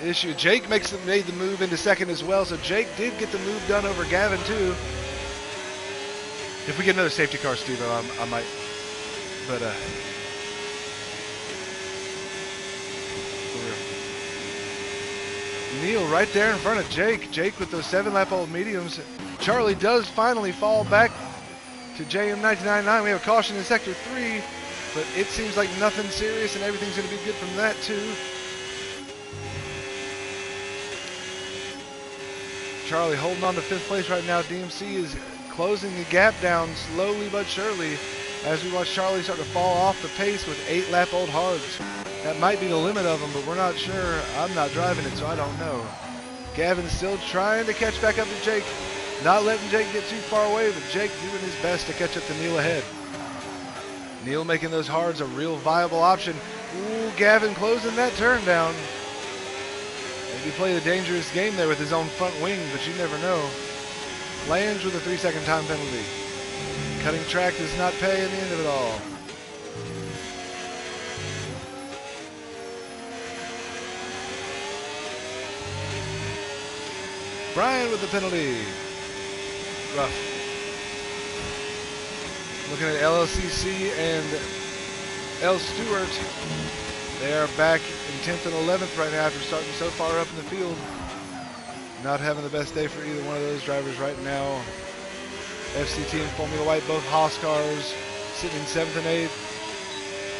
[SPEAKER 1] issue. Jake made the move into second as well, so Jake did get the move done over Gavin too. If we get another safety car, Steve, I might. But Neil right there in front of Jake. Jake with those 7-lap-old mediums. Charlie does finally fall back to JM 1999. We have a caution in sector 3, but it seems like nothing serious and everything's going to be good from that too. Charlie holding on to 5th place right now. DMC is closing the gap down slowly but surely as we watch Charlie start to fall off the pace with 8-lap-old hards. That might be the limit of them, but we're not sure. I'm not driving it, so I don't know. Gavin's still trying to catch back up to Jake. Not letting Jake get too far away, but Jake doing his best to catch up to Neil ahead. Neil making those hards a real viable option. Ooh, Gavin closing that turn down. Maybe played a dangerous game there with his own front wing, but you never know. Lands with a 3-second time penalty. Cutting track does not pay in the end of it all. Brian with the penalty. Rough. Looking at LLCC and L Stewart. They are back in 10th and 11th right now after starting so far up in the field. Not having the best day for either one of those drivers right now. FCT and Formula White, both Haas cars, sitting in 7th and 8th.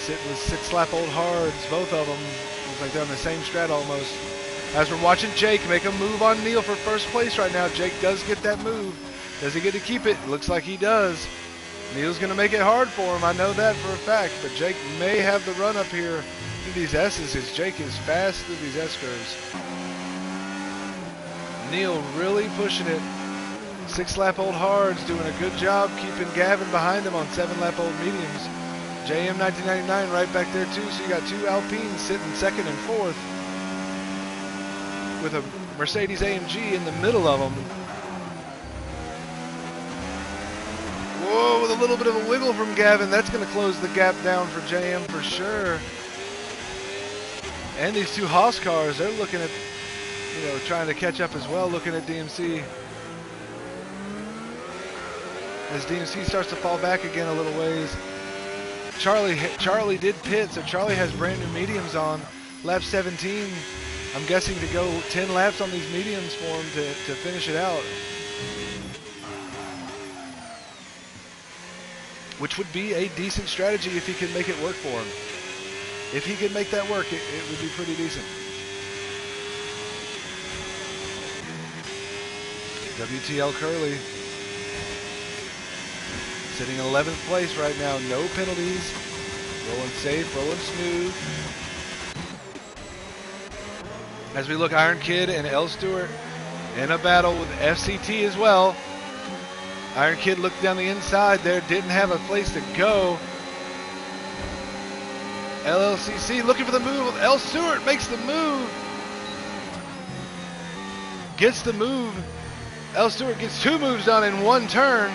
[SPEAKER 1] Sitting with 6-lap-old hards, both of them. Looks like they're on the same strat almost. As we're watching Jake make a move on Neil for 1st place right now. Jake does get that move. Does he get to keep it? Looks like he does. Neil's going to make it hard for him. I know that for a fact. But Jake may have the run up here through these S's as Jake is fast through these S curves. Neil really pushing it. 6-lap-old hards doing a good job keeping Gavin behind him on 7-lap-old mediums. JM 1999 right back there too. So you got 2 Alpines sitting 2nd and 4th. with a Mercedes AMG in the middle of them. Whoa, with a little bit of a wiggle from Gavin. That's going to close the gap down for JM for sure. And these two Haas cars, they're looking at, you know, trying to catch up as well, looking at DMC. As DMC starts to fall back again a little ways. Charlie did pit, so Charlie has brand new mediums on. Lap 17, I'm guessing to go 10 laps on these mediums for him to finish it out. Which would be a decent strategy if he could make it work for him. If he could make that work, it would be pretty decent. WTL Curly sitting in 11th place right now. No penalties. Rolling safe, rolling smooth. As we look, Iron Kid and L Stewart in a battle with FCT as well. Iron Kid looked down the inside there, didn't have a place to go. LLCC looking for the move. L Stewart makes the move. Gets the move. L Stewart gets two moves done in one turn.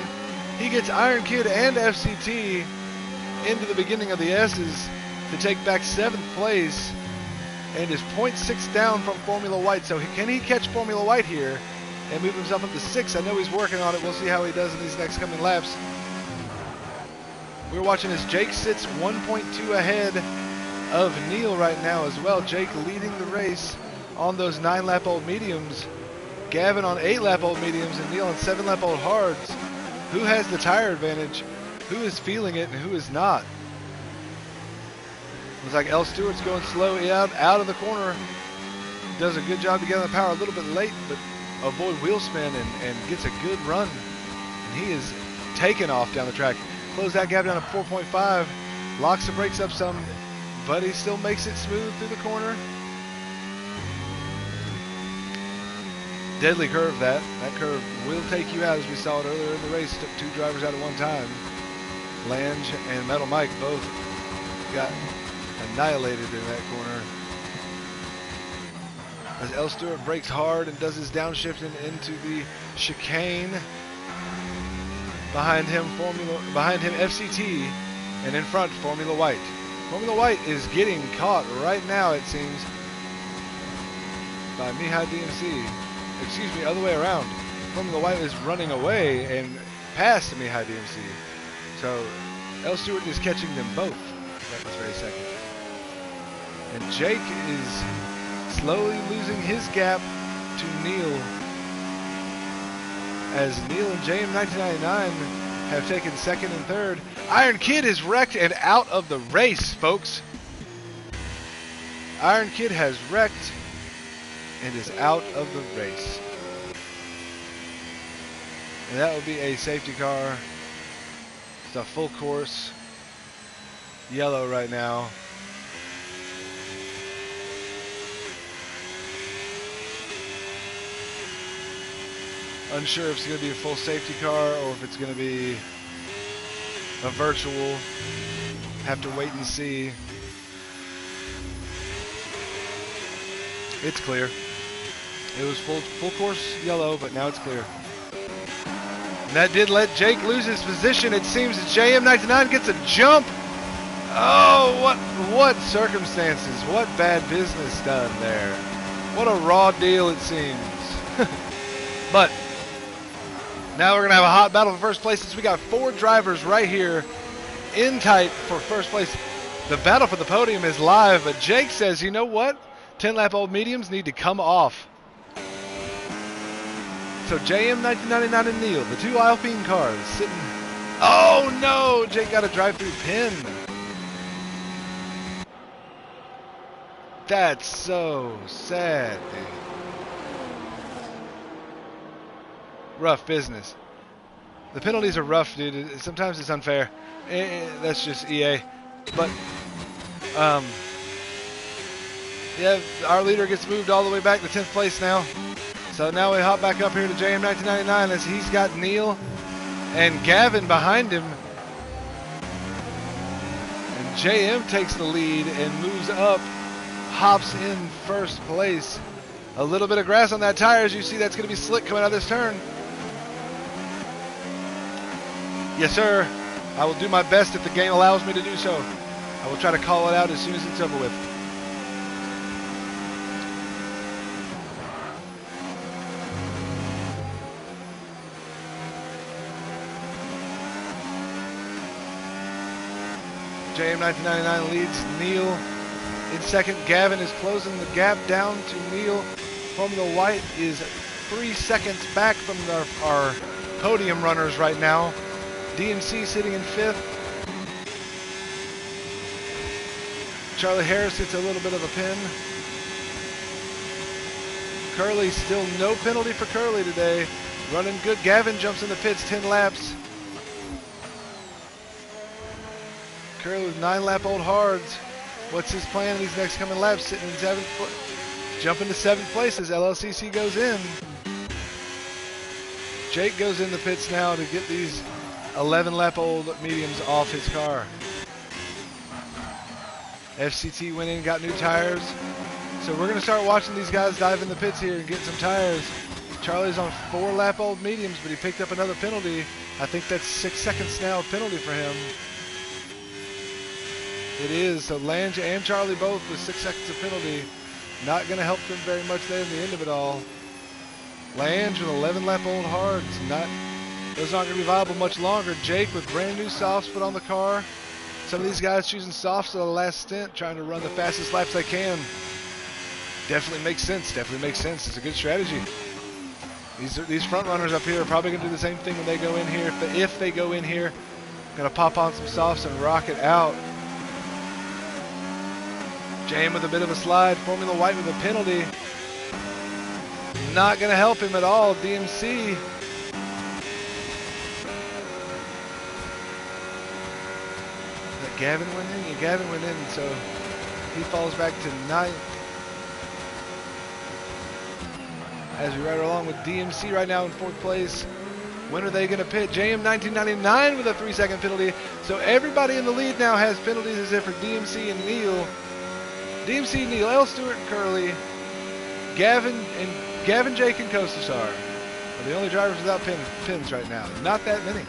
[SPEAKER 1] He gets Iron Kid and FCT into the beginning of the S's to take back 7th place and is 0.6 down from Formula White. So can he catch Formula White here and move himself up to 6th? I know he's working on it. We'll see how he does in these next coming laps. We're watching as Jake sits 1.2 ahead of Neil right now as well. Jake leading the race on those 9-lap-old mediums. Gavin on 8-lap-old mediums and Neil on 7-lap-old hards. Who has the tire advantage? Who is feeling it and who is not? Looks like L Stewart's going slow out of the corner. Does a good job to get on the power a little bit late, but avoid wheel spin and gets a good run. And he is taking off down the track. Close that gap down to 4.5. Locks the brakes up some, but he still makes it smooth through the corner. Deadly curve that. That curve will take you out, as we saw it earlier in the race. Took two drivers out at one time. Lange and Metal Mike both got annihilated in that corner. As L Stewart brakes hard and does his downshifting into the chicane. Behind him FCT, and in front Formula White. Formula White is getting caught right now, it seems, by Mihai DMC. Excuse me, other way around. Formula White is running away and past Mihai DMC. So L Stewart is catching them both at this very second. And Jake is slowly losing his gap to Neil, as Neil and JM 1999 have taken 2nd and 3rd. Iron Kid is wrecked and out of the race, folks. Iron Kid has wrecked and is out of the race. And that will be a safety car. It's a full course yellow right now. Unsure if it's going to be a full safety car or if it's going to be a virtual. Have to wait and see. It's clear. It was full course yellow, but now it's clear. And that did let Jake lose his position. It seems that JM99 gets a jump. Oh, what circumstances. What bad business done there. What a raw deal it seems. But now we're going to have a hot battle for first place, since we got 4 drivers right here in tight for first place. The battle for the podium is live, but Jake says, you know what? 10-lap-old mediums need to come off. So JM 1999 and Neil, the 2 Alpine cars, sitting. Oh no! Jake got a drive-through pin. That's so sad, dude. Rough business. The penalties are rough, dude. Sometimes it's unfair. That's just EA. But, yeah, our leader gets moved all the way back to 10th place now. So now we hop back up here to JM 1999 as he's got Neil and Gavin behind him. And JM takes the lead and moves up, hops in first place A little bit of grass on that tire. As you see, that's going to be slick coming out of this turn. Yes, sir. I will do my best if the game allows me to do so. I will try to call it out as soon as it's over with. JM1999 leads Neil in second. Gavin is closing the gap down to Neil. Formula White is 3 seconds back from our podium runners right now. DMC sitting in fifth. Charlie Harris gets a little bit of a pin. Curley, still no penalty for Curley today. Running good. Gavin jumps in the pits, 10 laps. Curley with 9-lap-old hards. What's his plan in these next coming laps? Sitting in 7th, jumping to 7th place as LLCC goes in. Jake goes in the pits now to get these 11-lap-old mediums off his car. FCT went in, got new tires. So we're going to start watching these guys dive in the pits here and get some tires. Charlie's on 4-lap-old mediums, but he picked up another penalty. I think that's 6 seconds now penalty for him. It is. So Lange and Charlie both with 6 seconds of penalty. Not going to help them very much there in the end of it all. Lange with 11-lap-old hards. Those aren't going to be viable much longer. Jake with brand new softs put on the car. Some of these guys choosing softs at the last stint, trying to run the fastest laps they can. Definitely makes sense. Definitely makes sense. It's a good strategy. These front runners up here are probably going to do the same thing when they go in here. If they go in here, going to pop on some softs and rock it out. Jam with a bit of a slide. Formula White with a penalty. Not going to help him at all. DMC. Gavin went in? Yeah, Gavin went in, so he falls back to 9th. As we ride along with DMC right now in 4th place. When are they going to pit? JM1999 with a 3-second penalty. So everybody in the lead now has penalties except for DMC and Neil. DMC, Neil, L. Stewart, and Curley. Gavin, Jake, and Kostasar are the only drivers without pins right now. Not that many.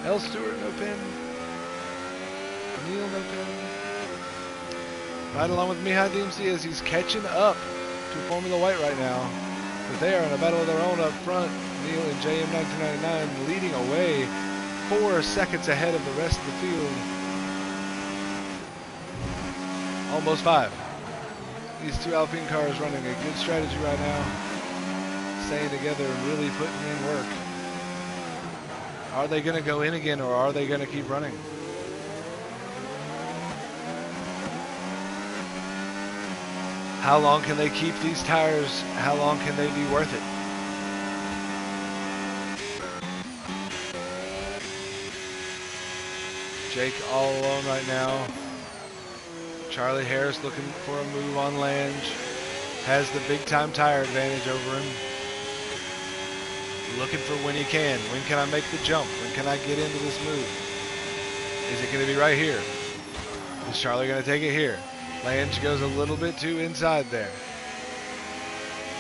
[SPEAKER 1] L. Stewart, no pin. Neil, no pin. Right along with Mihai DMC as he's catching up to Formula White right now. But they are in a battle of their own up front. Neil and JM1999 leading away 4 seconds ahead of the rest of the field. Almost 5. These two Alpine cars running a good strategy right now. Staying together and really putting in work. Are they going to go in again or are they going to keep running? How long can they keep these tires? How long can they be worth it? Jake all alone right now. Charlie Harris looking for a move on Lange. Has the big time tire advantage over him. Looking for when he can. When can I make the jump? When can I get into this move? Is it going to be right here? Is Charlie going to take it here? Lange goes a little bit too inside there.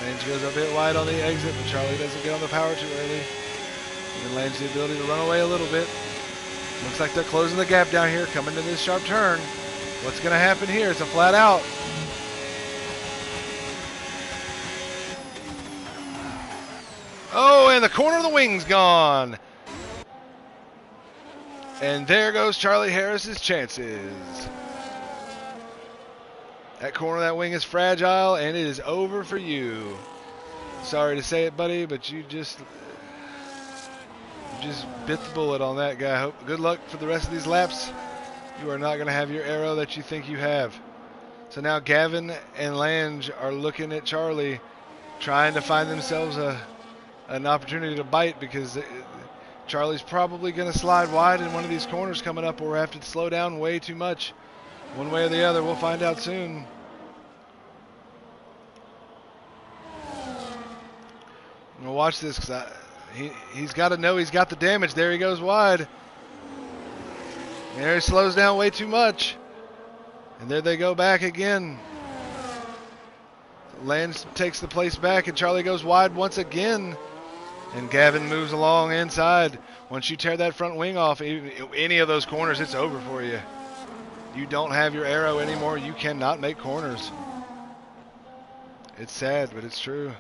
[SPEAKER 1] Lange goes a bit wide on the exit, but Charlie doesn't get on the power too early. Giving Lange the ability to run away a little bit. Looks like they're closing the gap down here, coming to this sharp turn. What's going to happen here? It's a flat out. Oh, and the corner of the wing's gone. And there goes Charlie Harris's chances. That corner of that wing is fragile, and it is over for you. Sorry to say it, buddy, but you just bit the bullet on that guy. Good luck for the rest of these laps. You are not going to have your arrow that you think you have. So now Gavin and Lange are looking at Charlie, trying to find themselves an opportunity to bite, because Charlie's probably going to slide wide in one of these corners coming up, or have to slow down way too much. One way or the other, we'll find out soon. I'm going to watch this because he's got to know he's got the damage. There he goes wide. There he slows down way too much. And there they go back again. Lance takes the place back, and Charlie goes wide once again. And Gavin moves along inside. Once you tear that front wing off, any of those corners, it's over for you. You don't have your arrow anymore. You cannot make corners. It's sad, but it's true.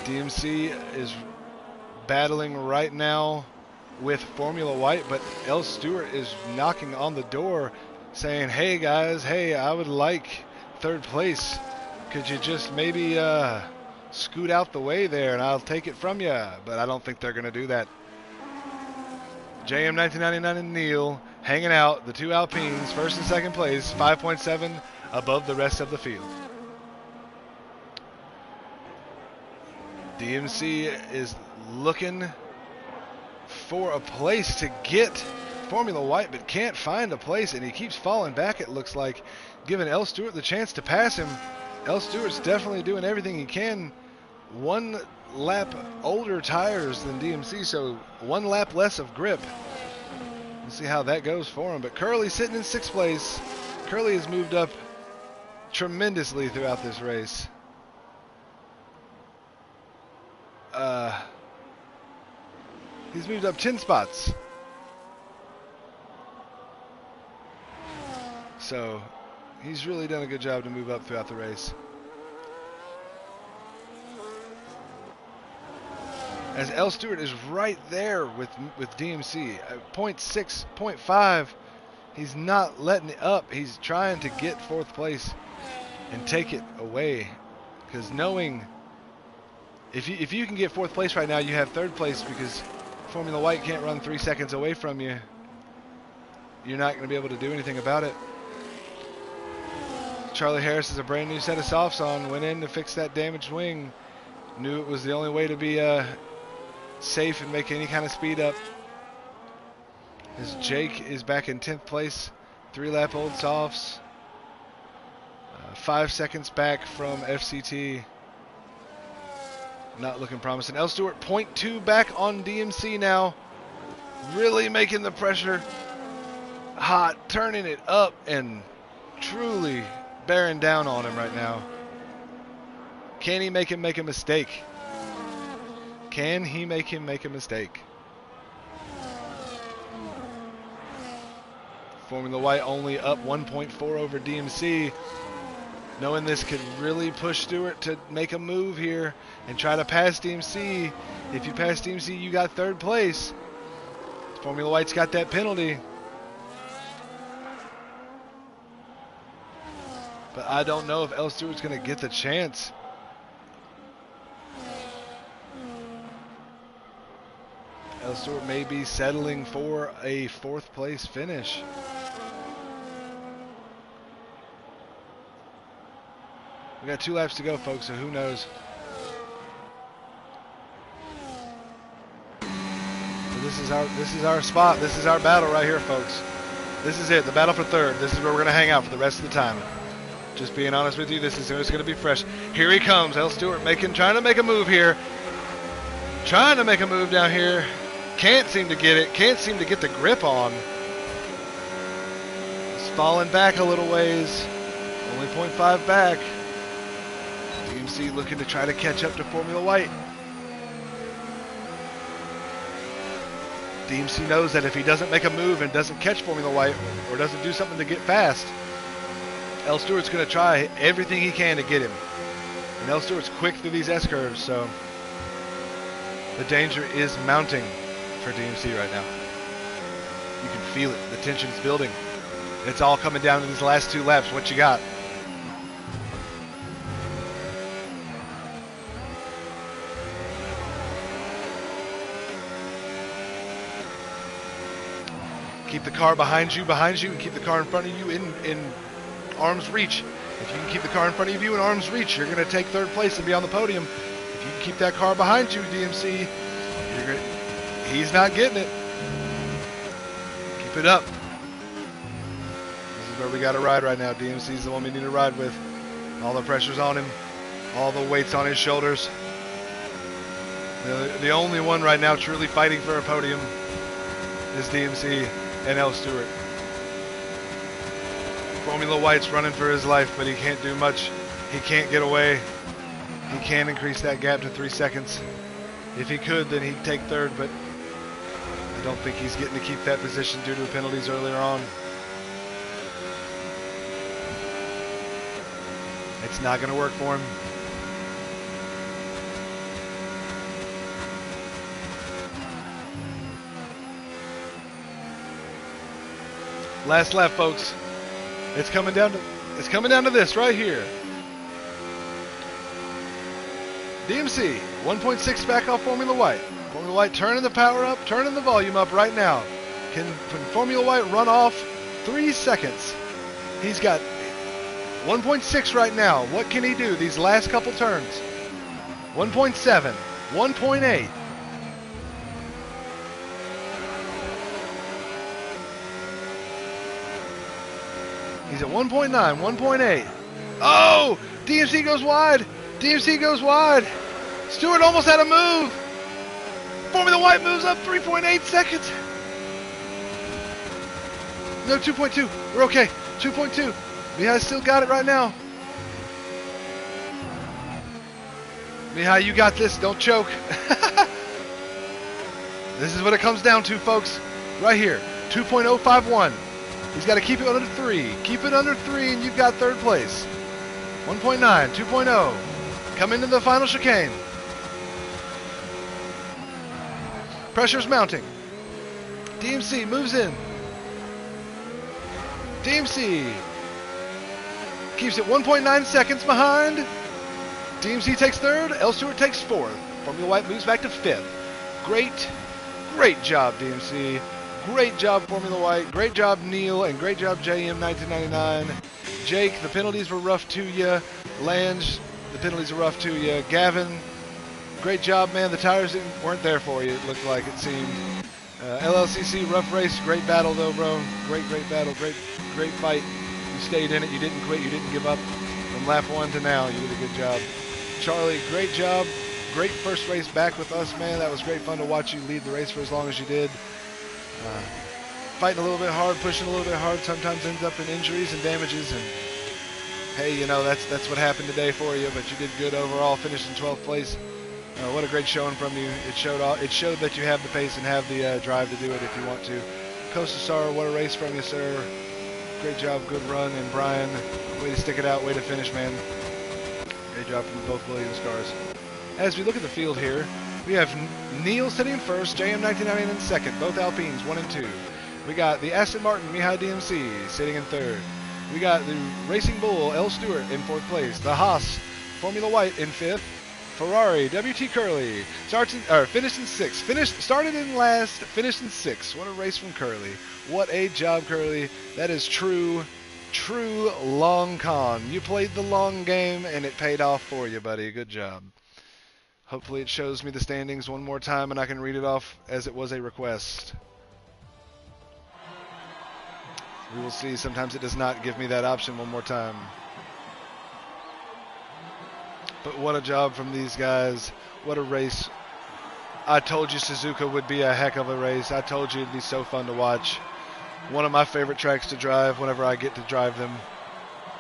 [SPEAKER 1] DMC is battling right now with Formula White, but L. Stewart is knocking on the door saying, hey guys, hey, I would like third place. Could you just maybe scoot out the way there and I'll take it from you? But I don't think they're going to do that. JM 1999 and Neil hanging out, the two Alpines, first and second place, 5.7 above the rest of the field. DMC is looking for a place to get Formula White, but can't find a place, and he keeps falling back, it looks like, giving L. Stewart the chance to pass him. L. Stewart's definitely doing everything he can. One lap older tires than DMC, so one lap less of grip. We'll see how that goes for him. But Curley sitting in sixth place. Curley has moved up tremendously throughout this race. He's moved up 10 spots. So he's really done a good job to move up throughout the race. As L. Stewart is right there with DMC, 0.6, 0.5. He's not letting it up. He's trying to get fourth place and take it away. Because knowing if you can get fourth place right now, you have third place, because Formula White can't run 3 seconds away from you. You're not going to be able to do anything about it. Charlie Harris has a brand new set of softs on. Went in to fix that damaged wing. Knew it was the only way to be safe and make any kind of speed up. As Jake is back in 10th place. 3-lap old softs. 5 seconds back from FCT. Not looking promising. L. Stewart 0.2 back on DMC now. Really making the pressure hot, turning it up, and truly bearing down on him right now. Can he make him make a mistake? Can he make him make a mistake? Formula White only up 1.4 over DMC. Knowing this could really push Stewart to make a move here and try to pass DMC. If you pass DMC, you got third place. Formula White's got that penalty. But I don't know if L. Stewart's going to get the chance. L. Stewart may be settling for a fourth place finish. We got 2 laps to go, folks, so who knows? So this is our spot. This is our battle right here, folks. This is it, the battle for third. This is where we're going to hang out for the rest of the time. Just being honest with you, this is going to be fresh. Here he comes, L. Stewart trying to make a move here. Trying to make a move down here. Can't seem to get it. Can't seem to get the grip on. He's falling back a little ways. Only 0.5 back. DMC looking to try to catch up to Formula White. DMC knows that if he doesn't make a move and doesn't catch Formula White, or doesn't do something to get fast, L. Stewart's going to try everything he can to get him. And L. Stewart's quick through these S-curves, so the danger is mounting for DMC right now. You can feel it. The tension's building. It's all coming down to these last 2 laps. What you got? Keep the car behind you, and keep the car in front of you in arm's reach. If you can keep the car in front of you in arm's reach, you're going to take third place and be on the podium. If you can keep that car behind you, DMC, he's not getting it. Keep it up. This is where we got to ride right now. DMC's the one we need to ride with. All the pressure's on him. All the weight's on his shoulders. The only one right now truly fighting for a podium is DMC and L. Stewart. Formula White's running for his life, but he can't do much He can't get away. He can increase that gap to 3 seconds. If he could, then he'd take third, but I don't think he's getting to keep that position due to penalties earlier on. It's not going to work for him. Last lap, folks. It's coming down to this right here. DMC 1.6 back off Formula White. Formula White turning the power up, turning the volume up right now. Can Formula White run off 3 seconds? He's got 1.6 right now. What can he do these last couple turns? 1.7, 1.8. He's at 1.9, 1.8. Oh! DMC goes wide. DMC goes wide. Stewart almost had a move. Formula White moves up 3.8 seconds. No, 2.2. We're okay. 2.2. Mihai still got it right now. Mihai, you got this. Don't choke. This is what it comes down to, folks. Right here. 2.051. He's got to keep it under 3. Keep it under 3 and you've got third place. 1.9, 2.0. Come into the final chicane. Pressure's mounting. DMC moves in. DMC keeps it 1.9 seconds behind. DMC takes third. L. Stewart takes fourth. Formula White moves back to fifth. Great job, DMC. Great job, Formula White. Great job, Neil. And great job, JM 1999. Jake, the penalties were rough to you. Lange, the penalties were rough to you. Gavin, great job, man. The tires weren't there for you, it looked like, it seemed. LLCC, rough race. Great battle, though, bro. Great battle. Great fight. You stayed in it. You didn't quit. You didn't give up. From lap 1 to now, you did a good job. Charlie, great job. Great first race back with us, man. That was great fun to watch you lead the race for as long as you did. Fighting a little bit hard, pushing a little bit hard, sometimes ends up in injuries and damages. And hey, you know, that's what happened today for you, but you did good overall, finished in 12th place. What a great showing from you. It showed that you have the pace and have the drive to do it if you want to. Costa Sar, what a race from you, sir. Great job, good run. And Brian, way to stick it out, way to finish, man. Great job from both Williams cars. As we look at the field here, we have Neil sitting in first, JM 1999 in second, both Alpines 1 and 2. We got the Aston Martin Mihai DMC sitting in third. We got the Racing Bull L. Stewart in fourth place. The Haas Formula White in fifth. Ferrari WT Curley finished in sixth. Started in last, finished in sixth. What a race from Curley. What a job, Curley. That is true long con. You played the long game and it paid off for you, buddy. Good job. Hopefully it shows me the standings one more time and I can read it off as it was a request. We will see. Sometimes it does not give me that option one more time. But what a job from these guys. What a race. I told you Suzuka would be a heck of a race. I told you it'd be so fun to watch. One of my favorite tracks to drive whenever I get to drive them.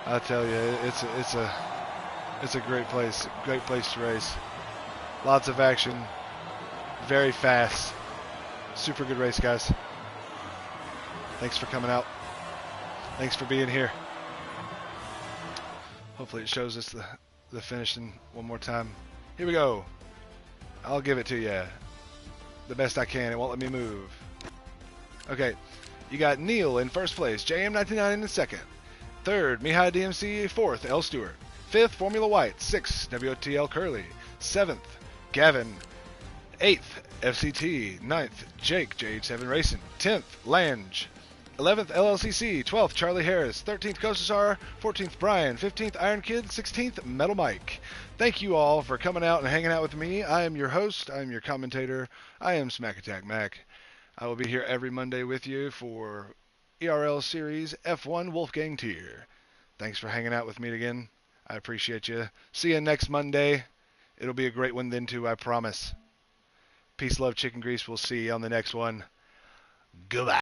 [SPEAKER 1] I tell you, it's a great place. Great place to race. Lots of action. Very fast. Super good race, guys. Thanks for coming out. Thanks for being here. Hopefully it shows us the finishing one more time. Here we go. I'll give it to you the best I can. It won't let me move. Okay. You got Neil in first place. JM 1999 in second. Third, Mihai DMC. Fourth, L. Stewart. Fifth, Formula White. Sixth, WTL Curley. Seventh, Gavin. Eighth, FCT. Ninth, Jake, JH7 Racing. 10th, Lange. 11th, LLCC. 12th, Charlie Harris. 13th, Kostasar. 14th, Brian. 15th, Iron Kid. 16th, Metal Mike. Thank you all for coming out and hanging out with me. I am your host. I am your commentator. I am SmackattackMack. I will be here every Monday with you for ERL Series F1 Wolff-gang tier. Thanks for hanging out with me again. I appreciate you. See you next Monday. It'll be a great one then too, I promise. Peace, love, chicken grease. We'll see you on the next one. Goodbye.